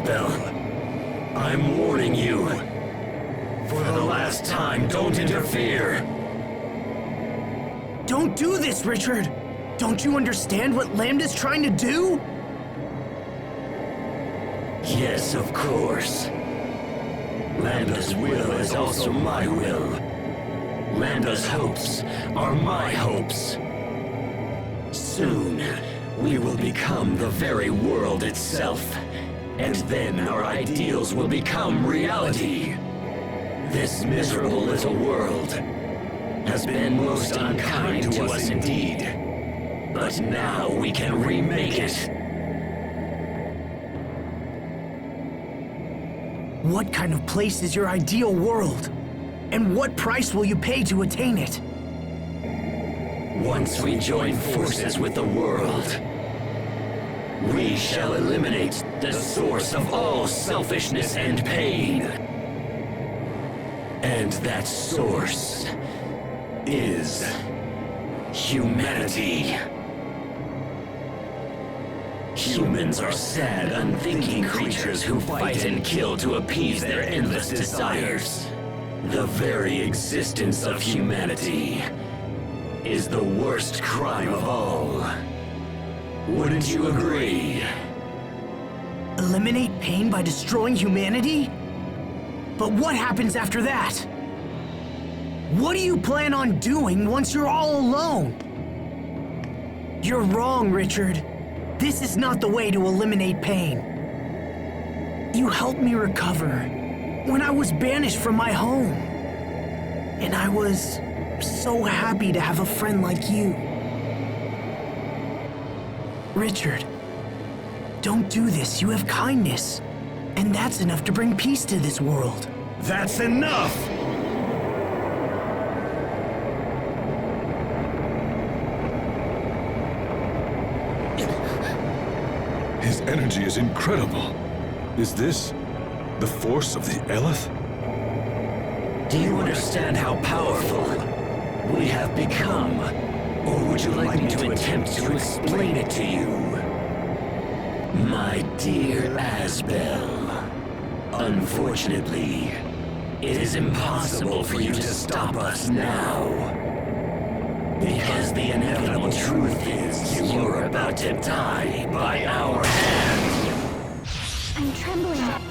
Asbel. I'm warning you. For the last time, don't interfere. Don't do this, Richard! Don't you understand what Lambda's trying to do? Yes, of course. Lambda's will is also my will. Lambda's hopes are my hopes. Soon, we will become the very world itself. And then our ideals will become reality. This miserable little world has been most unkind to us indeed. But now we can remake it. What kind of place is your ideal world? And what price will you pay to attain it? Once we join forces with the world, we shall eliminate the source of all selfishness and pain. And that source is humanity. Humans are sad, unthinking creatures who fight and kill to appease their endless desires. The very existence of humanity is the worst crime of all. Wouldn't you agree? Eliminate pain by destroying humanity? But what happens after that? What do you plan on doing once you're all alone? You're wrong, Richard. This is not the way to eliminate pain. You helped me recover when I was banished from my home. And I was so happy to have a friend like you. Richard, don't do this. You have kindness. And that's enough to bring peace to this world. That's enough! His energy is incredible. Is this the force of the Eleth? Do you understand how powerful we have become? Or would you like me to attempt to explain it to you? My dear Asbel, unfortunately, it is impossible for you to stop us now. Because the inevitable truth is you're about to die by our hand. I'm trembling.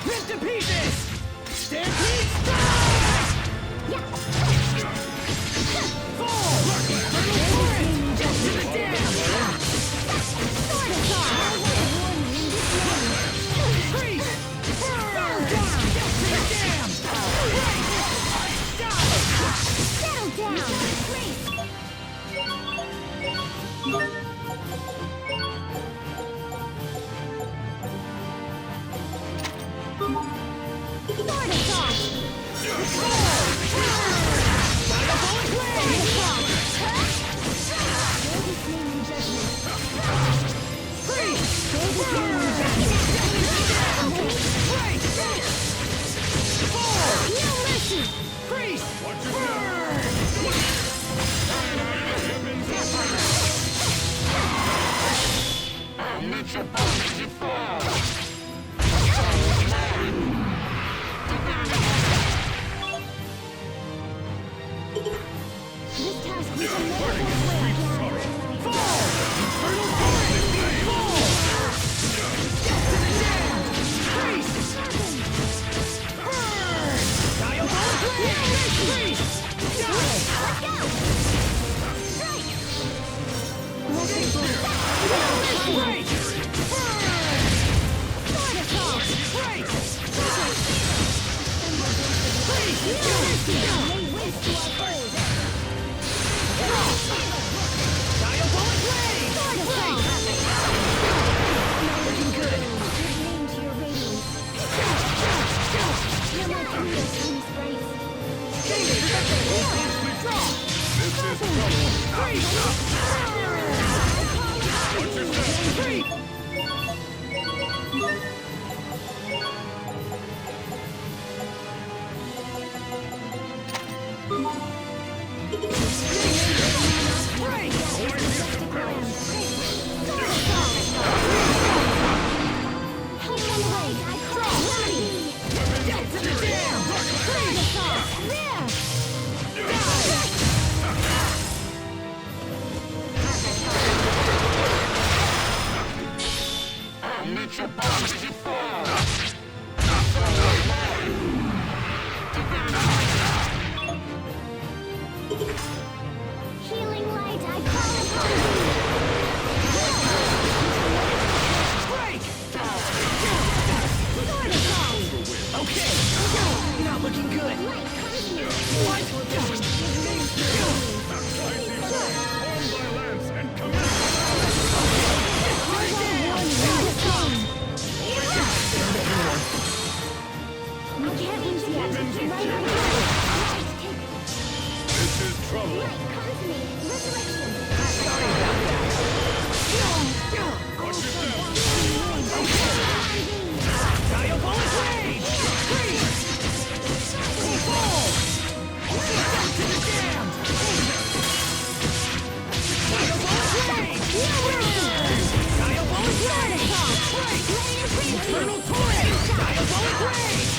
Ripped to pieces! Stampede! Fall! To the dam! Freeze! Burn! To the dam! Settle down! Healing light, I call upon thee. Break! Okay, not looking good. What? We can't use yet. Right over This is trouble. Light comes me. Resurrection. Sorry about that. Watch yourself. Diabolic rage! Freeze! Fall! Back to the damned! Diabolic rage! Diabolic rage! Infernal torrent! Diabolic rage!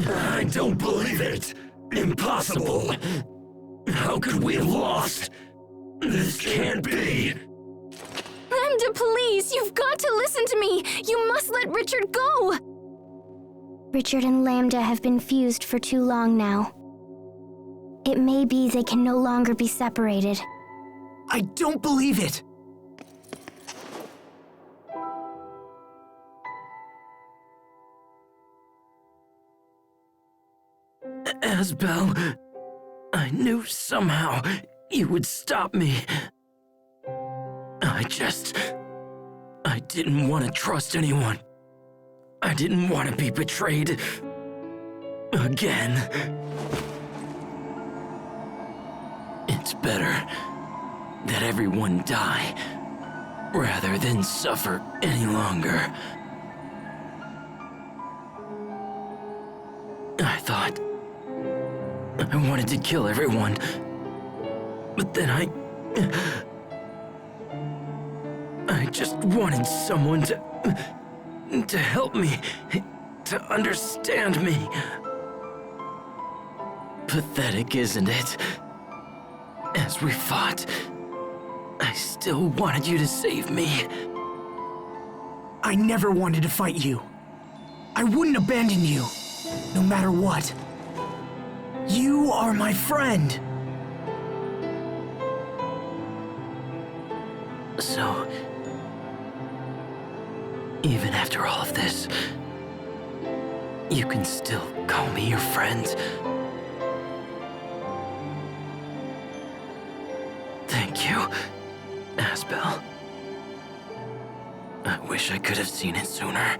I don't believe it! Impossible! How could we have lost? This can't be! Lambda, please! You've got to listen to me! You must let Richard go! Richard and Lambda have been fused for too long now. It may be they can no longer be separated. I don't believe it! Asbel, I knew somehow you would stop me. I didn't want to trust anyone. I didn't want to be betrayed again. It's better that everyone die rather than suffer any longer. I thought I wanted to kill everyone, but then I just wanted someone to help me, to understand me. Pathetic, isn't it? As we fought, I still wanted you to save me. I never wanted to fight you. I wouldn't abandon you, no matter what. You are my friend. So, even after all of this, you can still call me your friend? Thank you, Asbel. I wish I could have seen it sooner.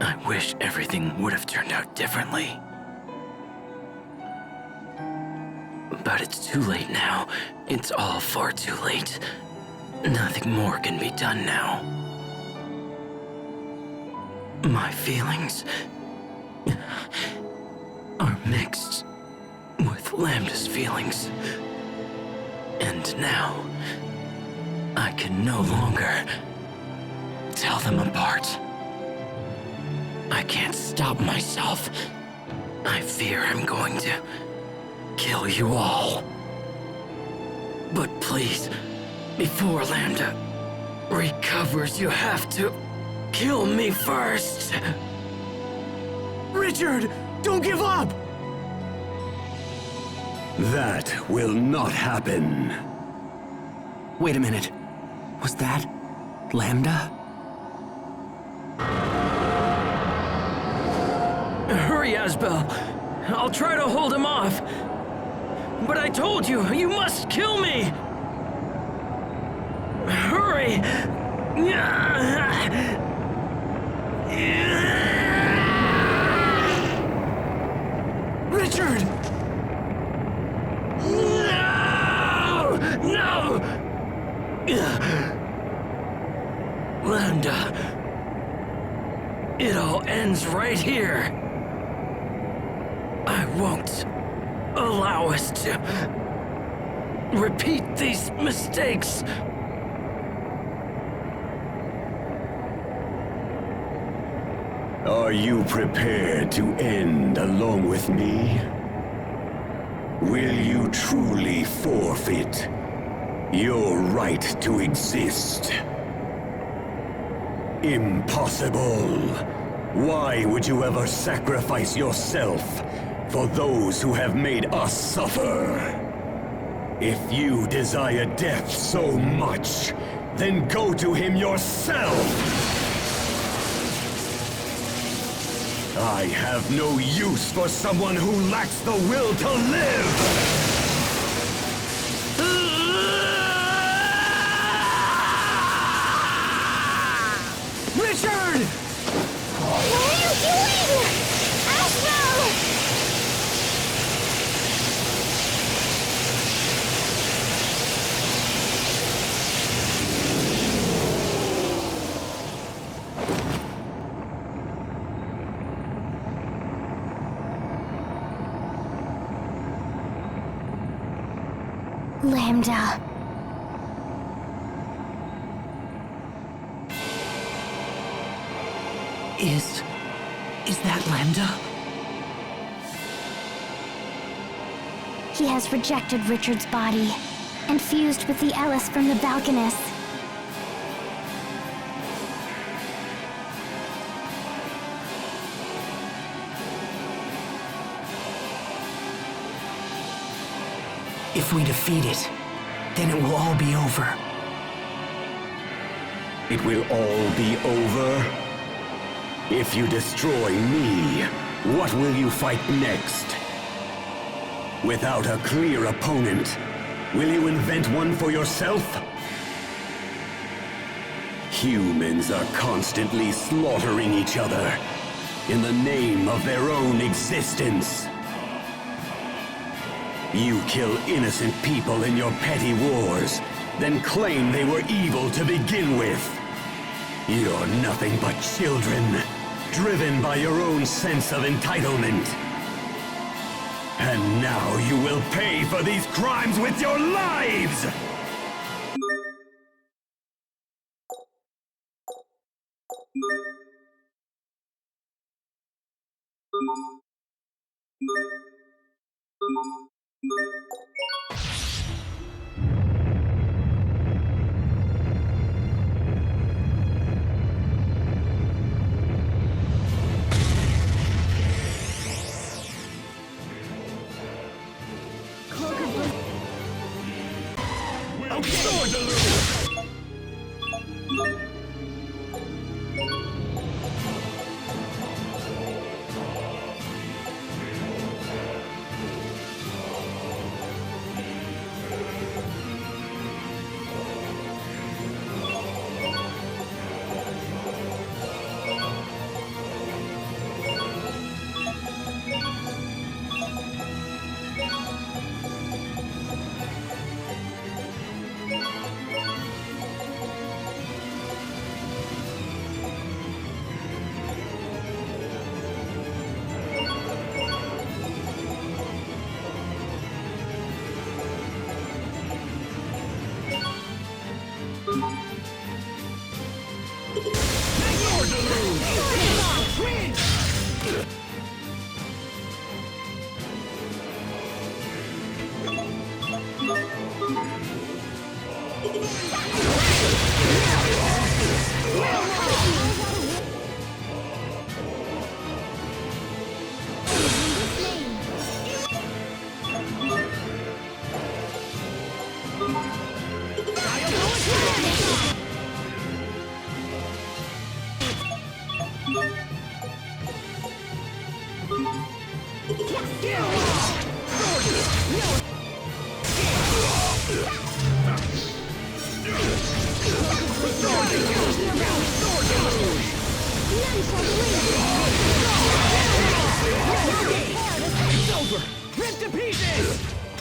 I wish everything would have turned out differently. But it's too late now. It's all far too late. Nothing more can be done now. My feelings are mixed with Lambda's feelings. And now, I can no longer tell them apart. I can't stop myself. I fear I'm going to kill you all. But please, before Lambda recovers, you have to kill me first. Richard, don't give up! That will not happen. Wait a minute. Was that Lambda? Hurry, Asbel. I'll try to hold him off. But I told you, you must kill me! Hurry! Richard! No! No! Lambda. It all ends right here. I won't allow us to repeat these mistakes. Are you prepared to end along with me? Will you truly forfeit your right to exist? Impossible. Why would you ever sacrifice yourself for those who have made us suffer? If you desire death so much, then go to him yourself! I have no use for someone who lacks the will to live! Richard! What are you doing? Asbel! Lambda. Is that Lambda? He has rejected Richard's body and fused with the Ellis from the Balconus. If we defeat it, then it will all be over. It will all be over? If you destroy me, what will you fight next? Without a clear opponent, will you invent one for yourself? Humans are constantly slaughtering each other in the name of their own existence. You kill innocent people in your petty wars, then claim they were evil to begin with. You're nothing but children, driven by your own sense of entitlement. And now you will pay for these crimes with your lives! It's over! Rip to pieces!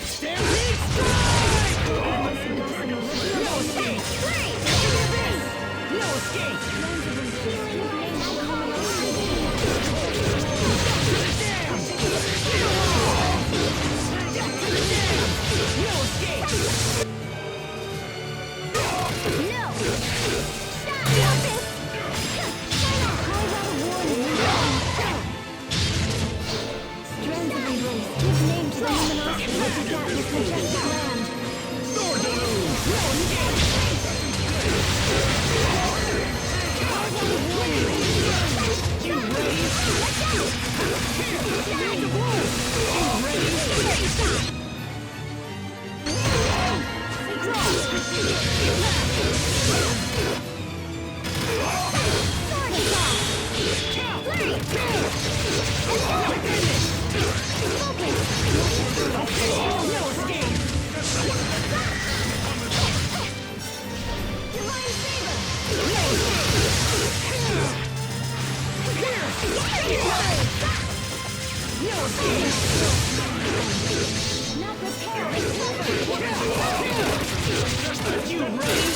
Stampede strike! No escape! No escape! No escape! No! Stop it! Strands of embrace. Give name to the luminosity that begat this majestic land. Sword deluge! No escape! You raise! Here! The blow! You raise!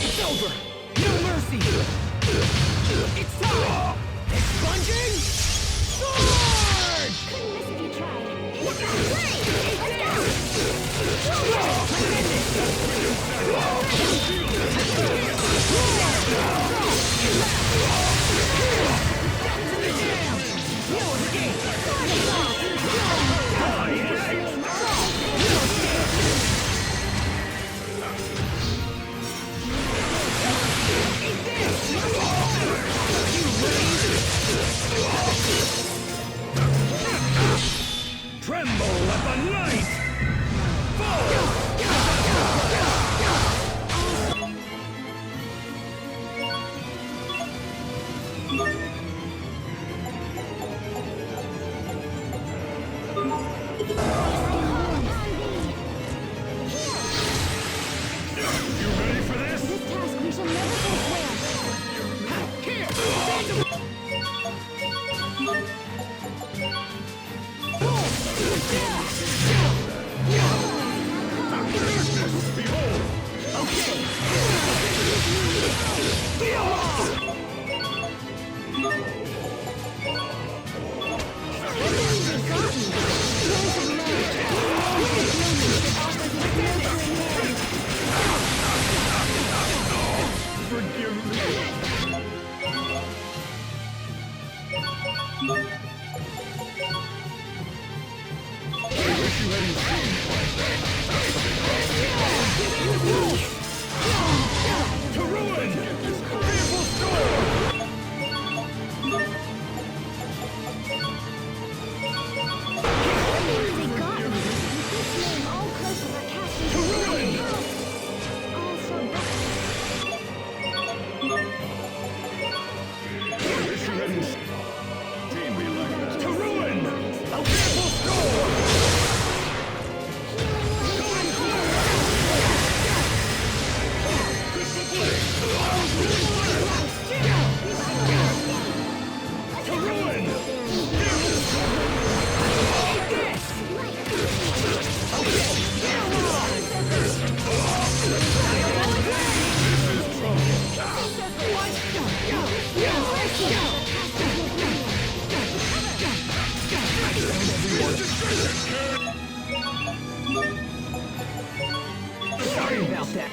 It's over! No mercy! It's time! Expunging! Sword! Couldn't miss if you tried. Let's go! Tremble at the night! You ready for this? This task we shall never fulfill. Sorry about that.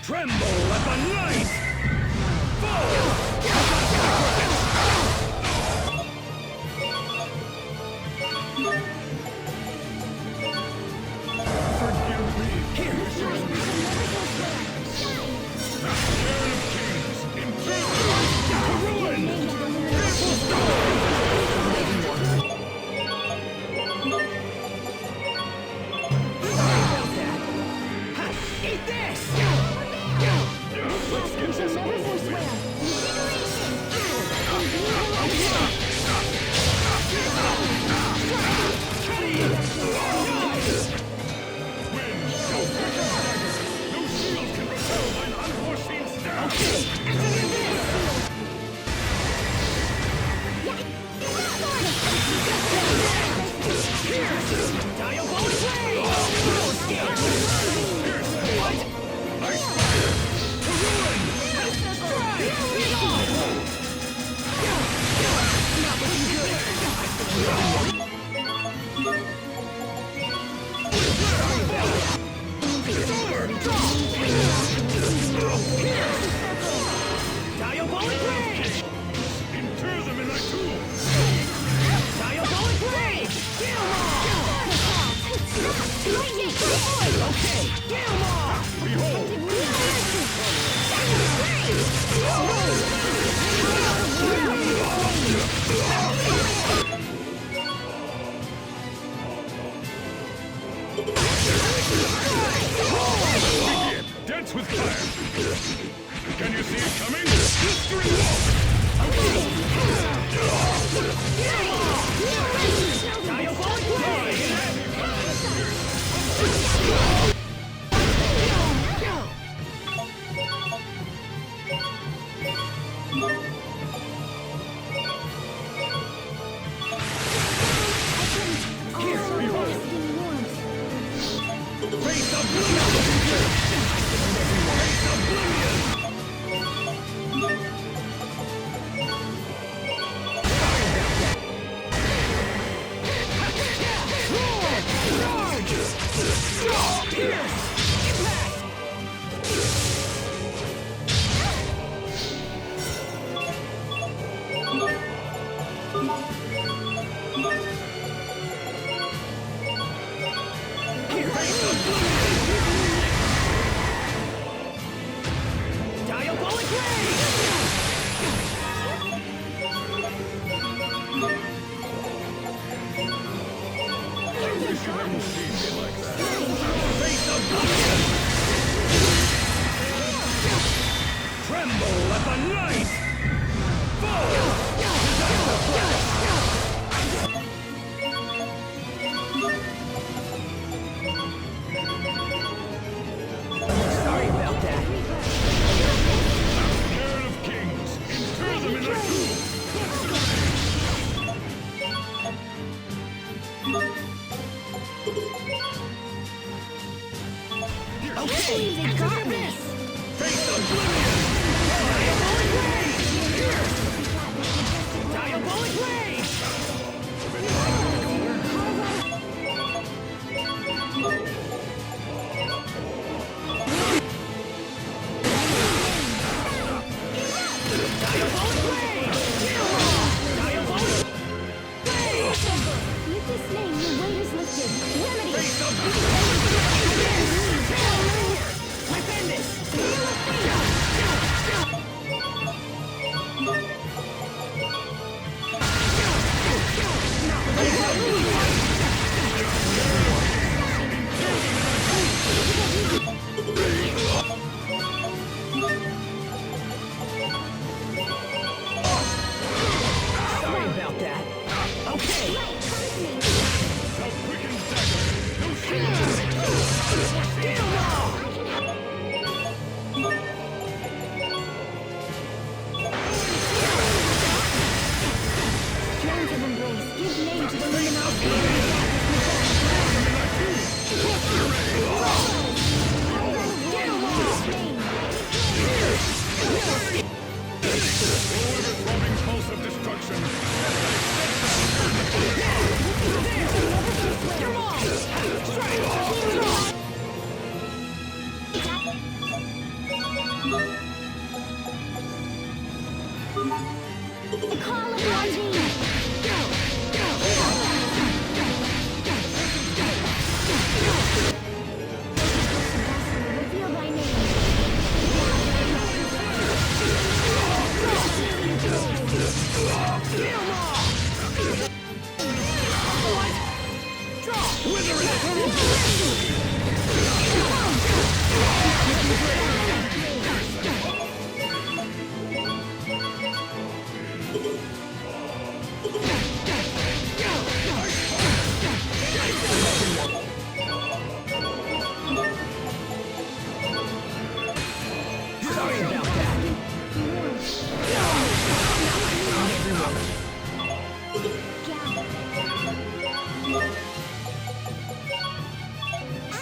Tremble at the light! Forgive me. Here is your Eat this! Dance with fire! Can you see it coming? Mystery Tremble at the light! Sorry about that. Cairn of Kings, inter them in the Okay, they got this! Face oblivion! Diabolic Rage! With this name, your weight is lifted. Remedy! Within this! Call upon me! Reveal thy name.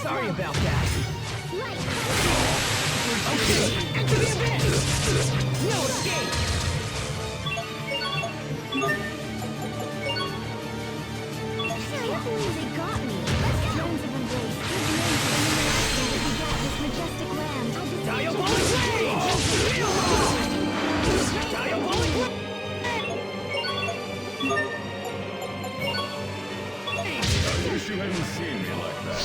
Sorry about that. Okay, into the abyss! No escape! I can't believe they got me. Stones of embrace. Give the name to the got this majestic land. Diabolic rage! Diabolic rage! I wish you hadn't seen me like that.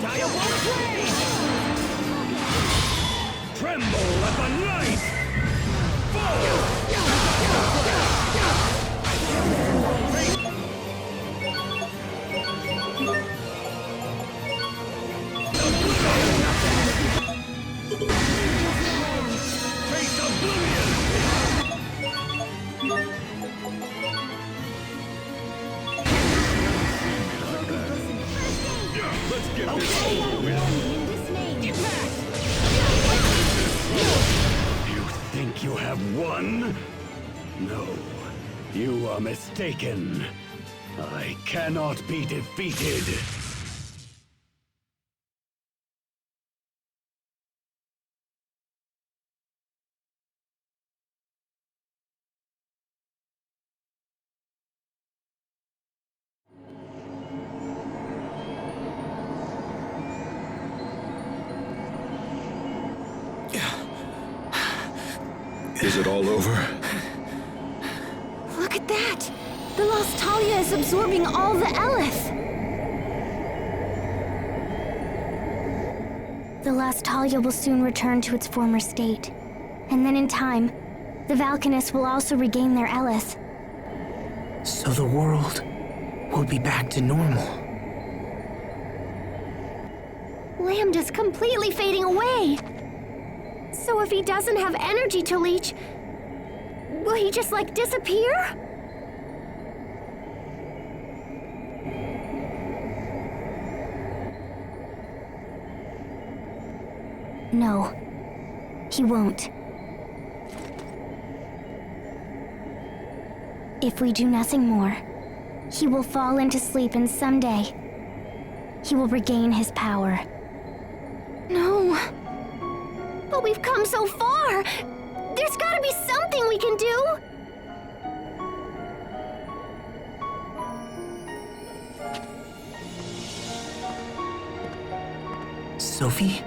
Diabolic rage! Tremble at the light! Face oblivion! Let's get this over with. Get back! You think you have won? No, you are mistaken. I cannot be defeated. Is it all over? Look at that! The Lost Talia is absorbing all the Eleth! The Lost Talia will soon return to its former state. And then in time, the Valkanists will also regain their Eleth. So the world will be back to normal. Lambda's completely fading away. So if he doesn't have energy to leech, will he just like disappear? No, he won't. If we do nothing more, he will fall into sleep and someday, he will regain his power. No. But we've come so far! There's gotta be something we can do! Sophie?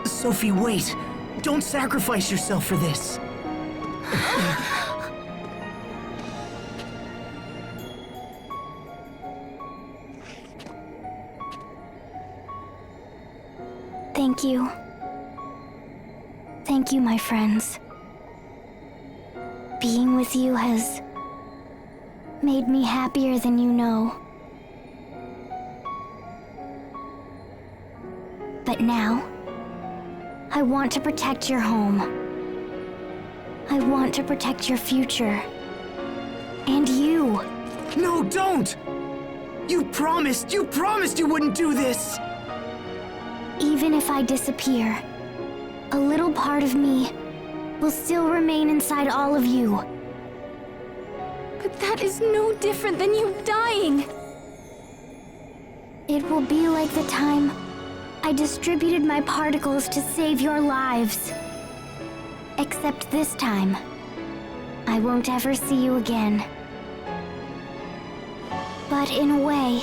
Sophie, wait! Don't sacrifice yourself for this! Thank you. Thank you, my friends. Being with you has made me happier than you know. But now, I want to protect your home. I want to protect your future. And you. No, don't! You promised you wouldn't do this! Even if I disappear, a little part of me will still remain inside all of you. But that is no different than you dying! It will be like the time I distributed my particles to save your lives. Except this time, I won't ever see you again. But in a way,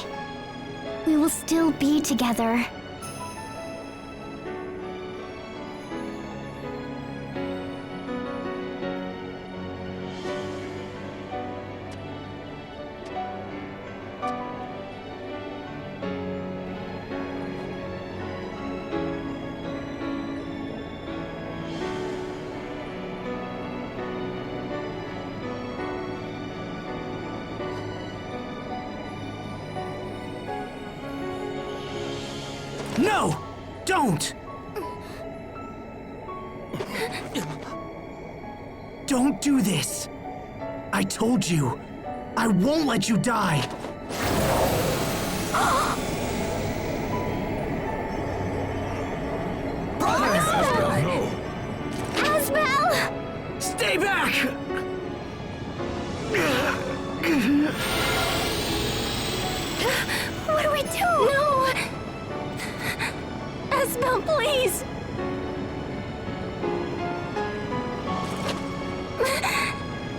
we will still be together. No! Don't! Don't do this! I told you, I won't let you die! No! Asbel! Stay back! What do we do? No! Asbel, please!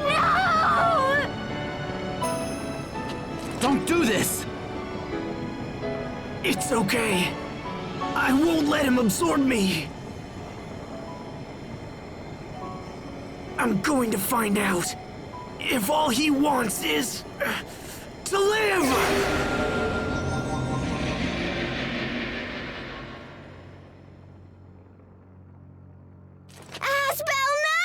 No! Don't do this! It's okay. I won't let him absorb me. I'm going to find out if all he wants is to live! Asbel, no!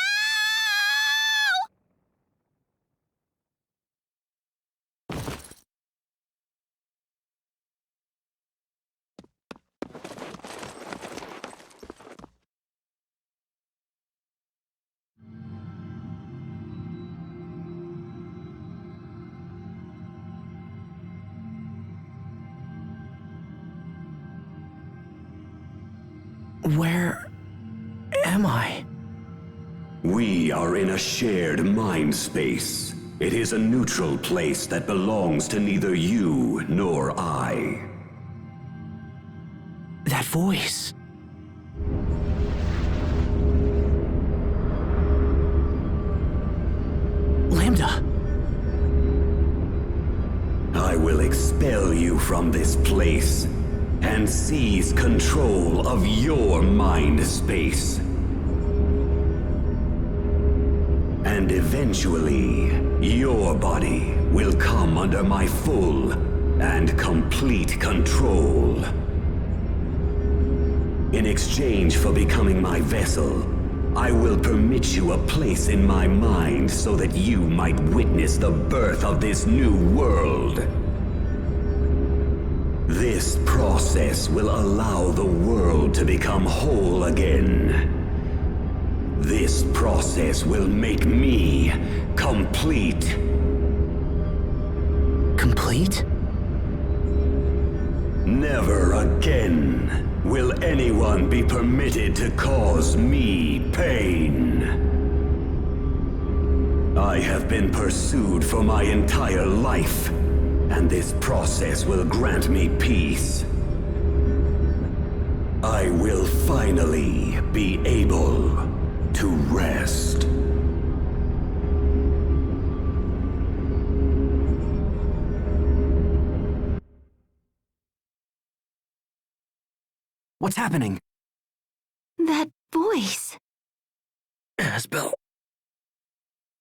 Where am I? We are in a shared mind space. It is a neutral place that belongs to neither you nor I. That voice. Lambda. I will expel you from this place and seize control of your mind space. And eventually, your body will come under my full and complete control. In exchange for becoming my vessel, I will permit you a place in my mind so that you might witness the birth of this new world. This process will allow the world to become whole again. This process will make me complete. Complete? Never again will anyone be permitted to cause me pain. I have been pursued for my entire life, and this process will grant me peace. I will finally be able to rest. What's happening? That voice. Asbel,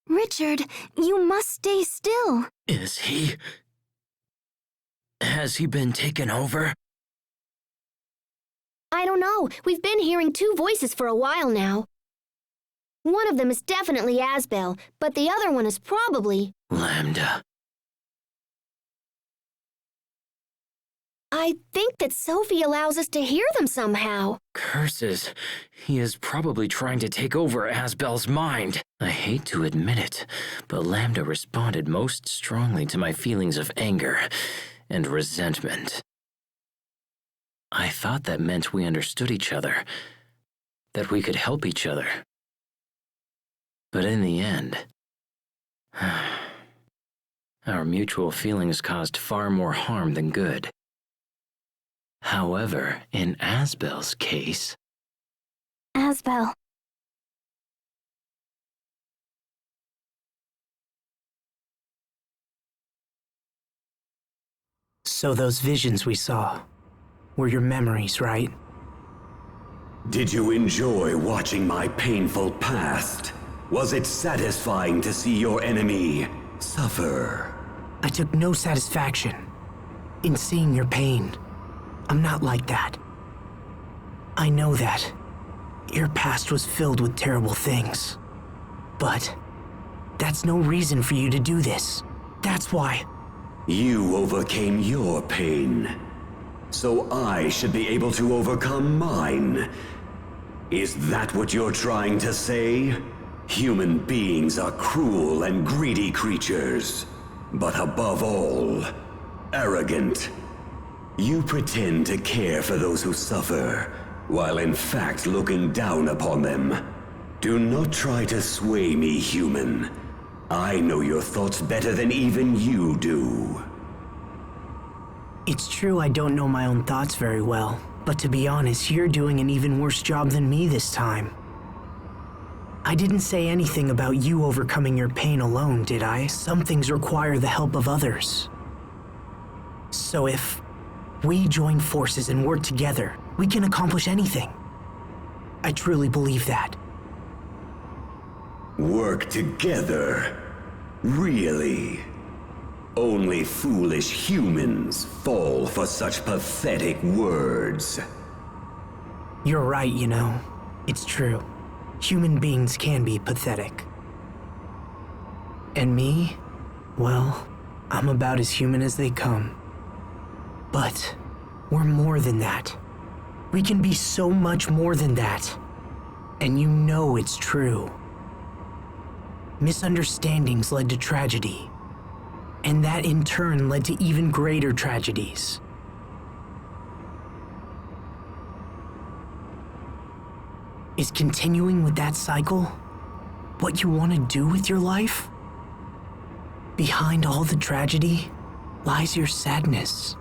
Richard, you must stay still. is he... Has he been taken over? I don't know. We've been hearing two voices for a while now. One of them is definitely Asbel, but the other one is probably... Lambda. I think that Sophie allows us to hear them somehow. Curses. He is probably trying to take over Asbel's mind. I hate to admit it, but Lambda responded most strongly to my feelings of anger and resentment. I thought that meant we understood each other, that we could help each other. But in the end, our mutual feelings caused far more harm than good. However, in Asbel's case... Asbel, So those visions we saw were your memories, right? Did you enjoy watching my painful past? Was it satisfying to see your enemy suffer? I took no satisfaction in seeing your pain. I'm not like that. I know that your past was filled with terrible things. But that's no reason for you to do this. That's why. You overcame your pain, so I should be able to overcome mine. Is that what you're trying to say? Human beings are cruel and greedy creatures, but above all, arrogant. You pretend to care for those who suffer, while in fact looking down upon them. Do not try to sway me, human. I know your thoughts better than even you do. It's true I don't know my own thoughts very well, but to be honest, you're doing an even worse job than me this time. I didn't say anything about you overcoming your pain alone, did I? Some things require the help of others. So if we join forces and work together, we can accomplish anything. I truly believe that. Work together? Really? Only foolish humans fall for such pathetic words. You're right, you know. It's true. Human beings can be pathetic. And me? Well, I'm about as human as they come. But we're more than that. We can be so much more than that. And you know it's true. Misunderstandings led to tragedy. And that in turn led to even greater tragedies. Is continuing with that cycle what you want to do with your life? Behind all the tragedy lies your sadness.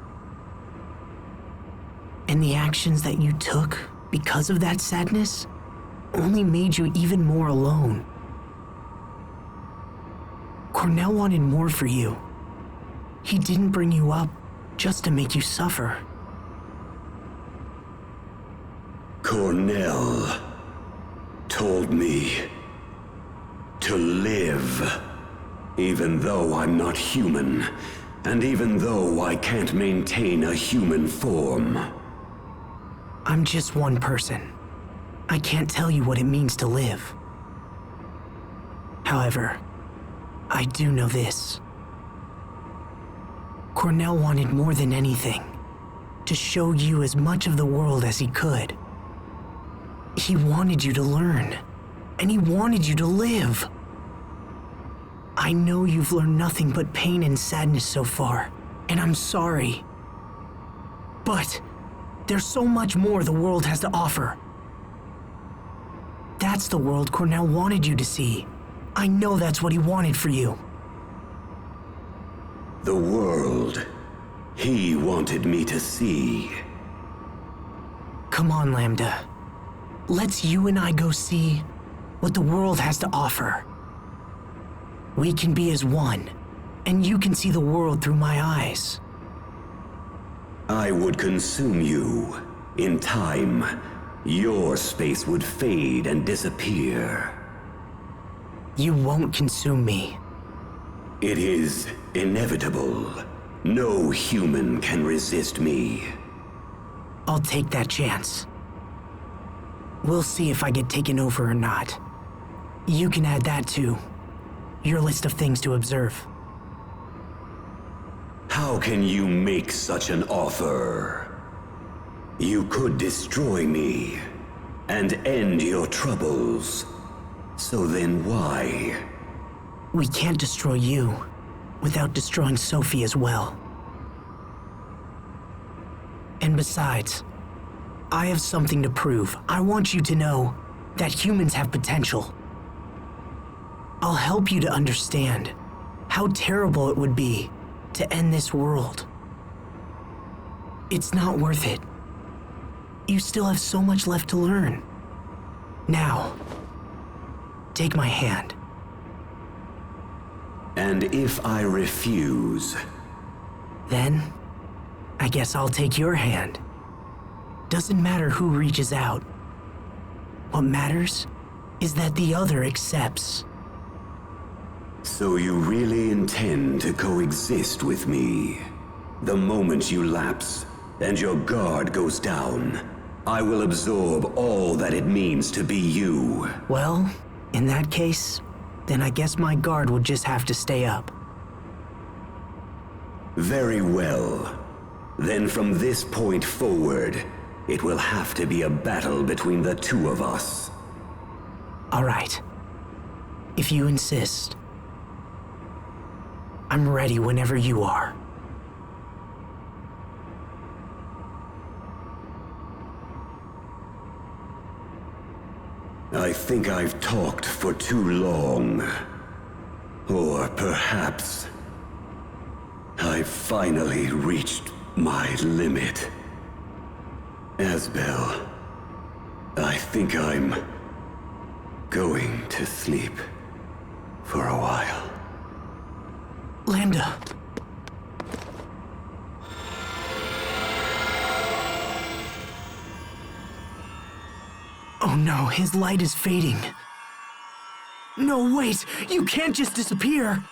And the actions that you took because of that sadness only made you even more alone. Cornell wanted more for you. He didn't bring you up just to make you suffer. Cornell told me to live, even though I'm not human, and even though I can't maintain a human form. I'm just one person. I can't tell you what it means to live. However, I do know this. Cornell wanted more than anything to show you as much of the world as he could. He wanted you to learn, and he wanted you to live. I know you've learned nothing but pain and sadness so far, and I'm sorry. But there's so much more the world has to offer. That's the world Cornell wanted you to see. I know that's what he wanted for you. The world he wanted me to see. Come on, Lambda. Let's you and I go see what the world has to offer. We can be as one, and you can see the world through my eyes. I would consume you. In time, your space would fade and disappear. You won't consume me. It is inevitable. No human can resist me. I'll take that chance. We'll see if I get taken over or not. You can add that to your list of things to observe. How can you make such an offer? You could destroy me and end your troubles. So then why? We can't destroy you without destroying Sophie as well. And besides, I have something to prove. I want you to know that humans have potential. I'll help you to understand how terrible it would be to end this world. It's not worth it. You still have so much left to learn. Now, take my hand. And if I refuse? Then, I guess I'll take your hand. Doesn't matter who reaches out. What matters is that the other accepts. So you really intend to coexist with me? The moment you lapse and your guard goes down, I will absorb all that it means to be you. Well, in that case, then I guess my guard will just have to stay up. Very well. Then from this point forward, it will have to be a battle between the two of us. All right. If you insist. I'm ready whenever you are. I think I've talked for too long. Or perhaps I've finally reached my limit. Asbel, I think I'm going to sleep for a while. Lambda. Oh no, his light is fading. No, wait! You can't just disappear!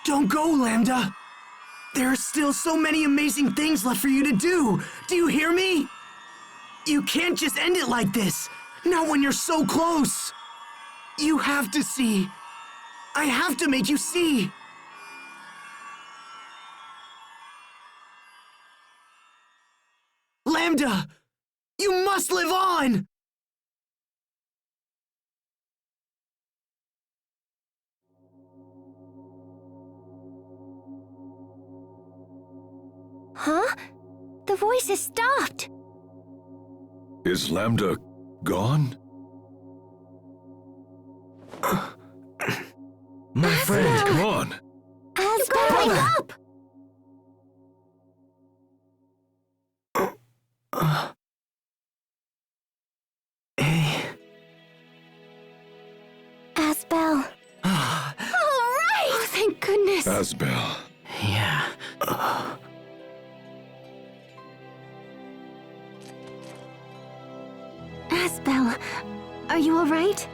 Don't go, Lambda! There are still so many amazing things left for you to do! Do you hear me? You can't just end it like this! Not when you're so close! You have to see! I have to make you see! Lambda! You must live on! Huh? The voice has stopped. Is Lambda gone? My friend, come on! You gotta wake up! Hey. Asbel. All right! Oh, thank goodness. Asbel. Yeah. Asbel, are you all right?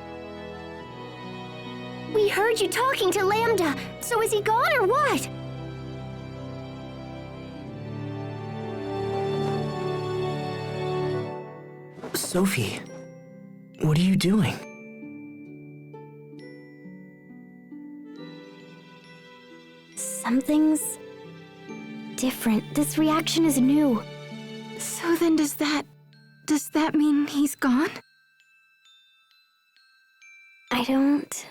We heard you talking to Lambda, so is he gone or what? Sophie, what are you doing? Something's different. This reaction is new. So then does that mean he's gone? I don't...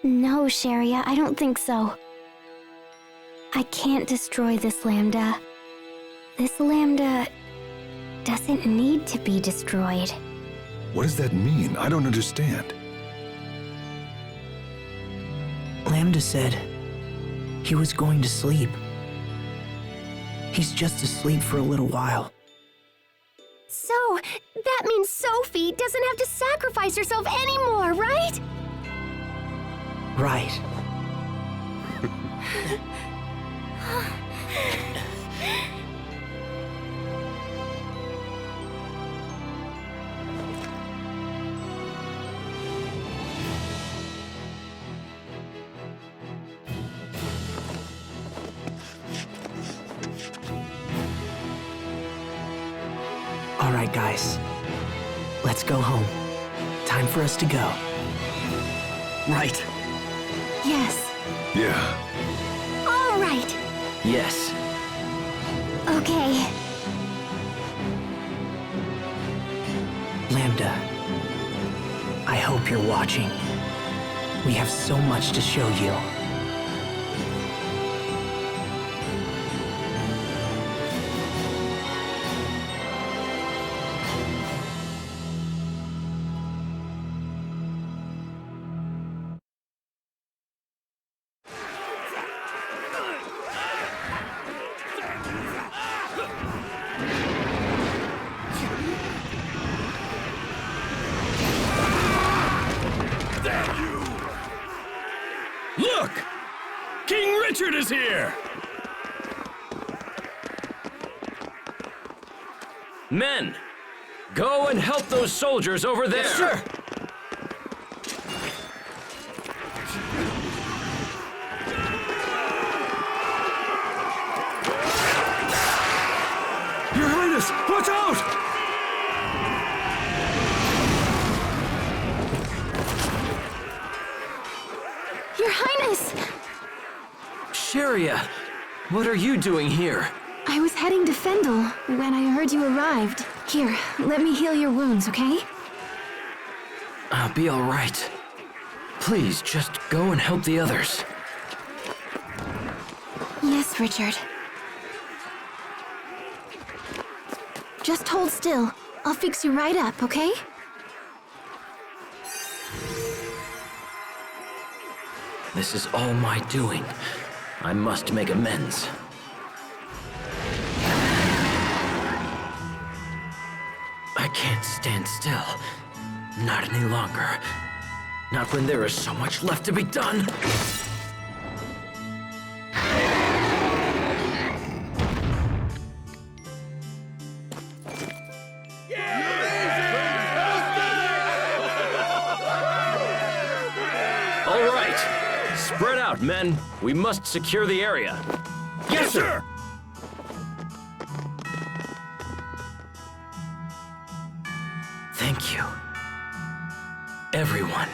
No, Sharia, I don't think so. I can't destroy this Lambda. This Lambda doesn't need to be destroyed. What does that mean? I don't understand. Lambda said he was going to sleep. He's just asleep for a little while. So, that means Sophie doesn't have to sacrifice herself anymore, right? Right. All right, guys. Let's go home. Time for us to go. Right. Yes. Yeah. All right. Yes. Okay. Lambda, I hope you're watching. We have so much to show you. Look! King Richard is here! Men! Go and help those soldiers over there! Yes, sir! Your Highness, watch out! Your Highness! Sharia, what are you doing here? I was heading to Fendel when I heard you arrived. Here, let me heal your wounds, okay? I'll be all right. Please, just go and help the others. Yes, Richard. Just hold still. I'll fix you right up, okay? This is all my doing. I must make amends. I can't stand still. Not any longer. Not when there is so much left to be done. All right. Spread out, men. We must secure the area. Yes, sir! Thank you. Everyone.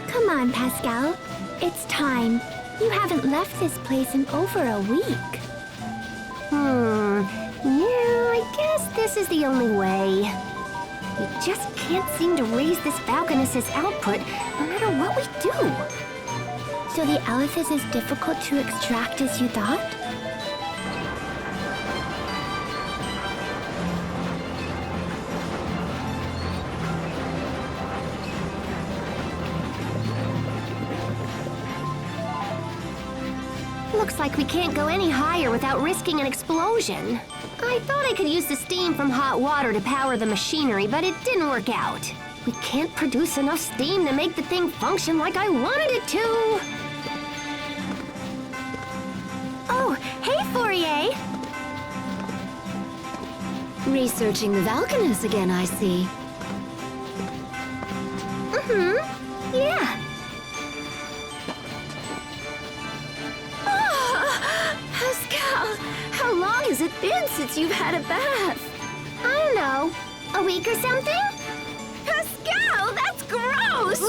Come on, Pascal. It's time. You haven't left this place in over a week. Yeah, I guess this is the only way. We just can't seem to raise this Falconess's output, no matter what we do. So the elephant is as difficult to extract as you thought? Looks like we can't go any higher without risking an explosion. I thought I could use the steam from hot water to power the machinery, but it didn't work out. We can't produce enough steam to make the thing function like I wanted it to. Oh, hey, Fourier! Researching the Valkanus again, I see. Yeah. Pascal, how long has it been since you've had a bath? I don't know. A week or something? Pascal, that's gross!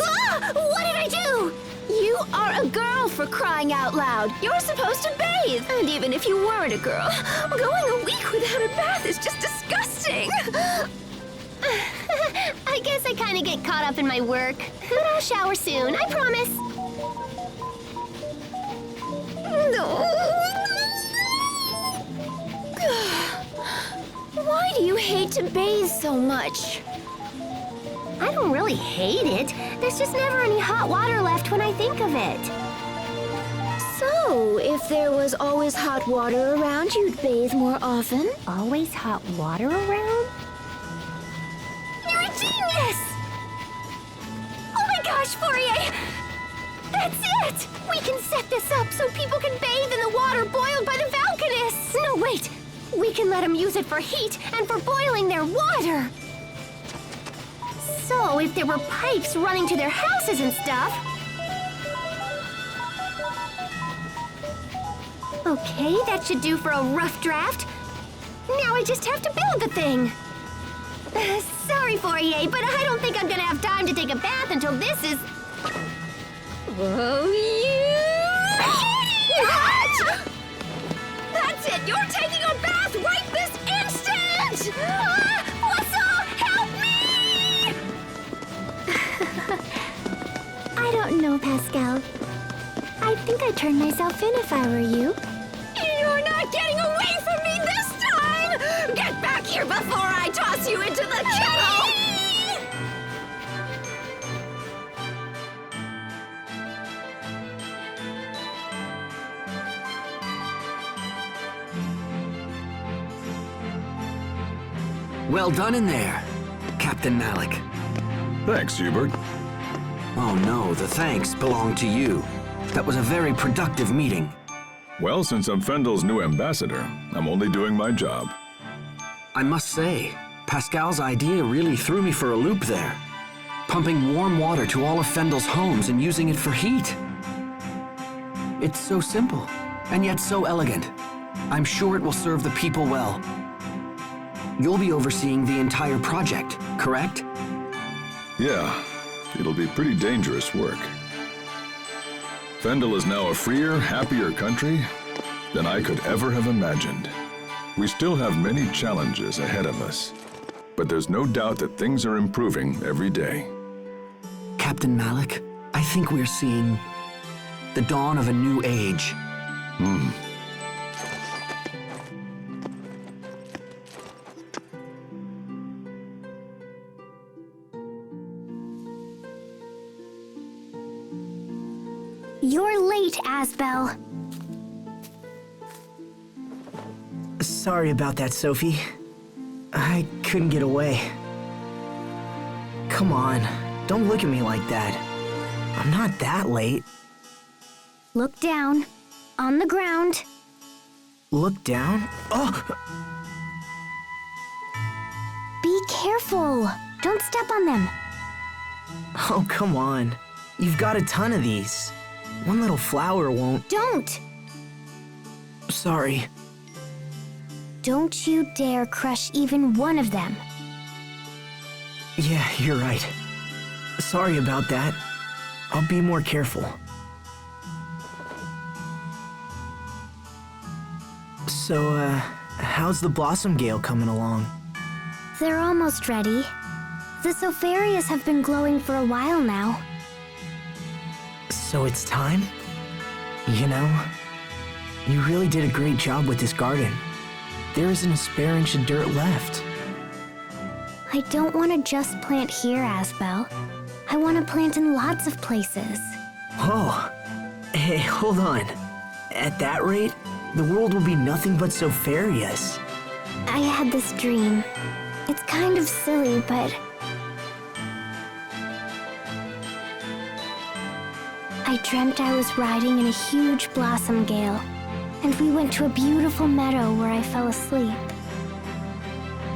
What did I do? You are a girl, for crying out loud. You're supposed to bathe. And even if you weren't a girl, going a week without a bath is just disgusting. I guess I kind of get caught up in my work. But I'll shower soon, I promise. Why do you hate to bathe so much? I don't really hate it. There's just never any hot water left when I think of it. So, if there was always hot water around, you'd bathe more often? Always hot water around? You're a genius! Oh my gosh, Fourier! That's it! We can set this up so people can bathe in the water boiled by the Valkanus! No, wait! We can let them use it for heat and for boiling their water! So, if there were pipes running to their houses and stuff... Okay, that should do for a rough draft. Now I just have to build the thing. Sorry, Fourier, but I don't think I'm gonna have time to take a bath until this is... Whoa, What? That's it! You're taking a bath right this instant! What's up? Help me! I don't know, Pascal. I think I'd turn myself in if I were you. You're not getting away from me this time! Get back here before I toss you into the kettle! Well done in there, Captain Malik. Thanks, Hubert. Oh no, the thanks belong to you. That was a very productive meeting. Well, since I'm Fendel's new ambassador, I'm only doing my job. I must say, Pascal's idea really threw me for a loop there. Pumping warm water to all of Fendel's homes and using it for heat. It's so simple, and yet so elegant. I'm sure it will serve the people well. You'll be overseeing the entire project, correct? Yeah, it'll be pretty dangerous work. Fendel is now a freer, happier country than I could ever have imagined. We still have many challenges ahead of us, but there's no doubt that things are improving every day. Captain Malik, I think we're seeing the dawn of a new age. You're late, Asbel. Sorry about that, Sophie. I couldn't get away. Come on, don't look at me like that. I'm not that late. Look down. On the ground. Look down? Oh! Be careful. Don't step on them. Oh, come on. You've got a ton of these. One little flower won't... Don't! Sorry. Don't you dare crush even one of them. Yeah, you're right. Sorry about that. I'll be more careful. So, how's the Blossom Gale coming along? They're almost ready. The Sopharias have been glowing for a while now. So it's time? You know, you really did a great job with this garden. There isn't a spare inch of dirt left. I don't want to just plant here, Asbel. I want to plant in lots of places. Oh, hey, hold on. At that rate, the world will be nothing but Sopharias. I had this dream. It's kind of silly, but... I dreamt I was riding in a huge blossom gale, and we went to a beautiful meadow where I fell asleep.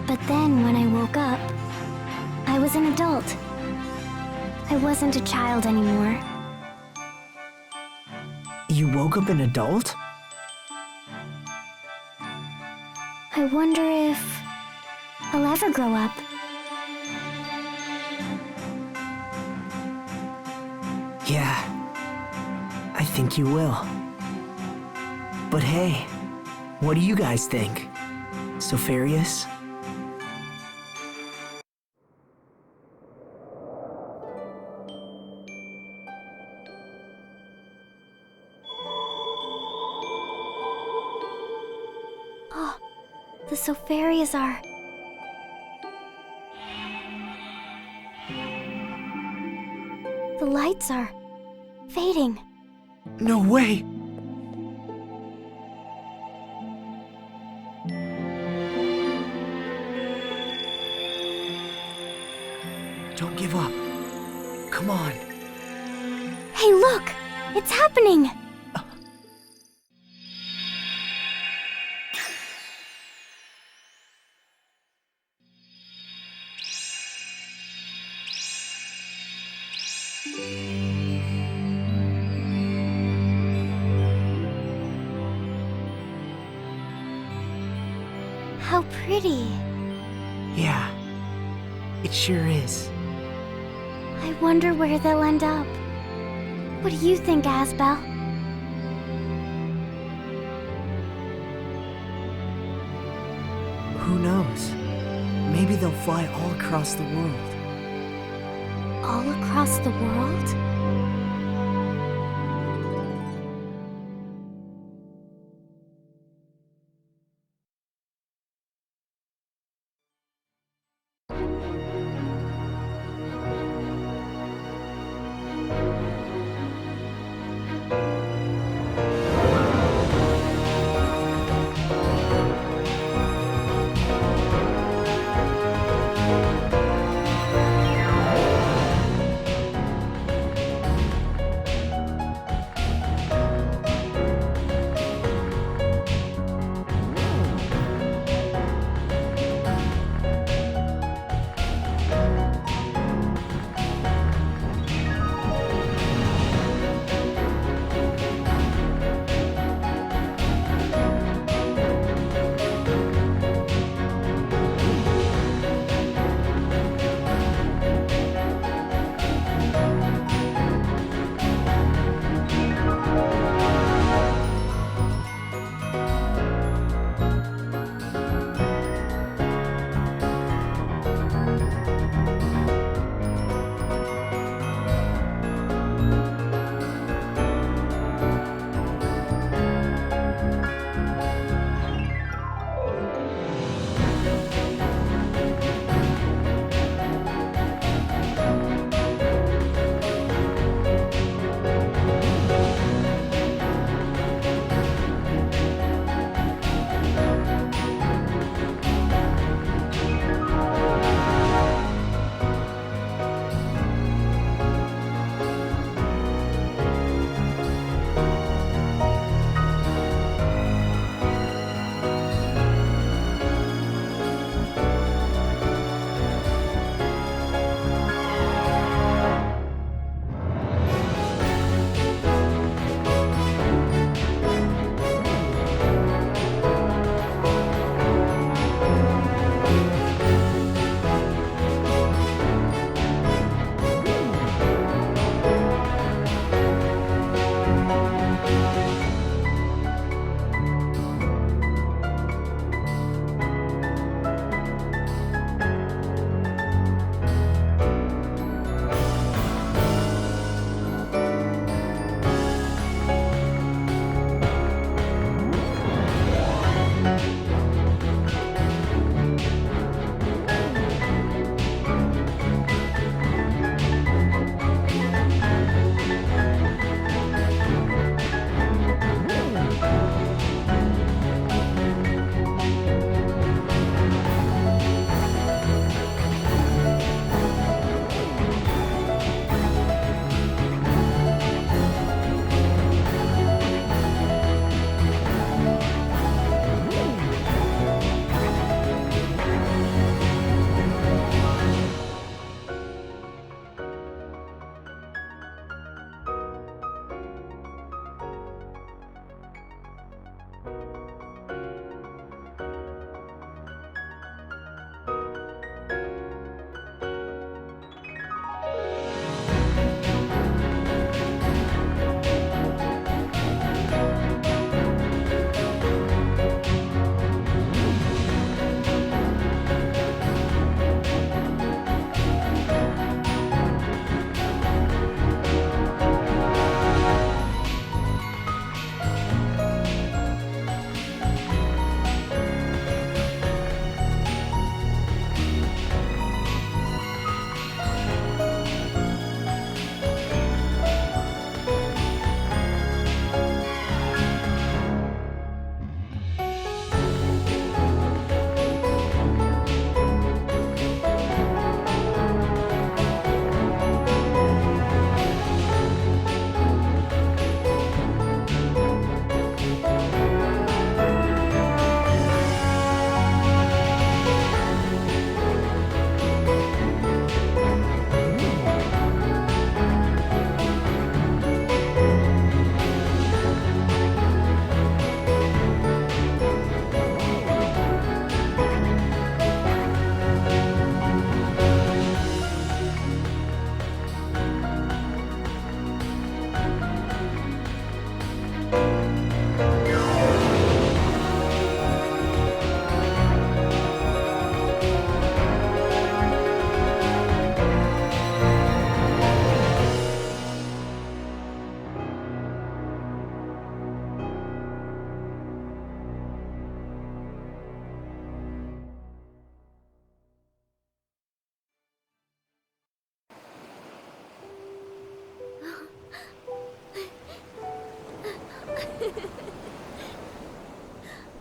But then, when I woke up, I was an adult. I wasn't a child anymore. You woke up an adult? I wonder if I'll ever grow up. Yeah, I think you will. But hey, what do you guys think? Sopharias? Oh, the Sopharias are... The lights are fading. No way! Don't give up. Come on. Hey, look! It's happening! How pretty. Yeah, it sure is. I wonder where they'll end up. What do you think, Asbel? Who knows? Maybe they'll fly all across the world. All across the world?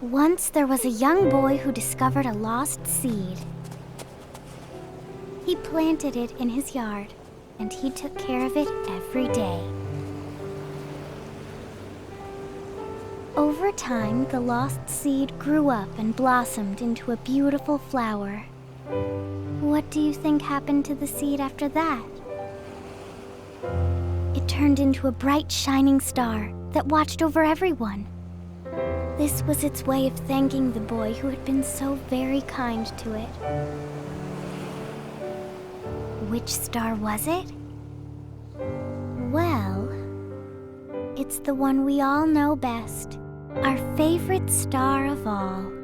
Once there was a young boy who discovered a lost seed. He planted it in his yard, and he took care of it every day. Over time, the lost seed grew up and blossomed into a beautiful flower. What do you think happened to the seed after that? It turned into a bright, shining star that watched over everyone. This was its way of thanking the boy who had been so very kind to it. Which star was it? Well, it's the one we all know best, our favorite star of all.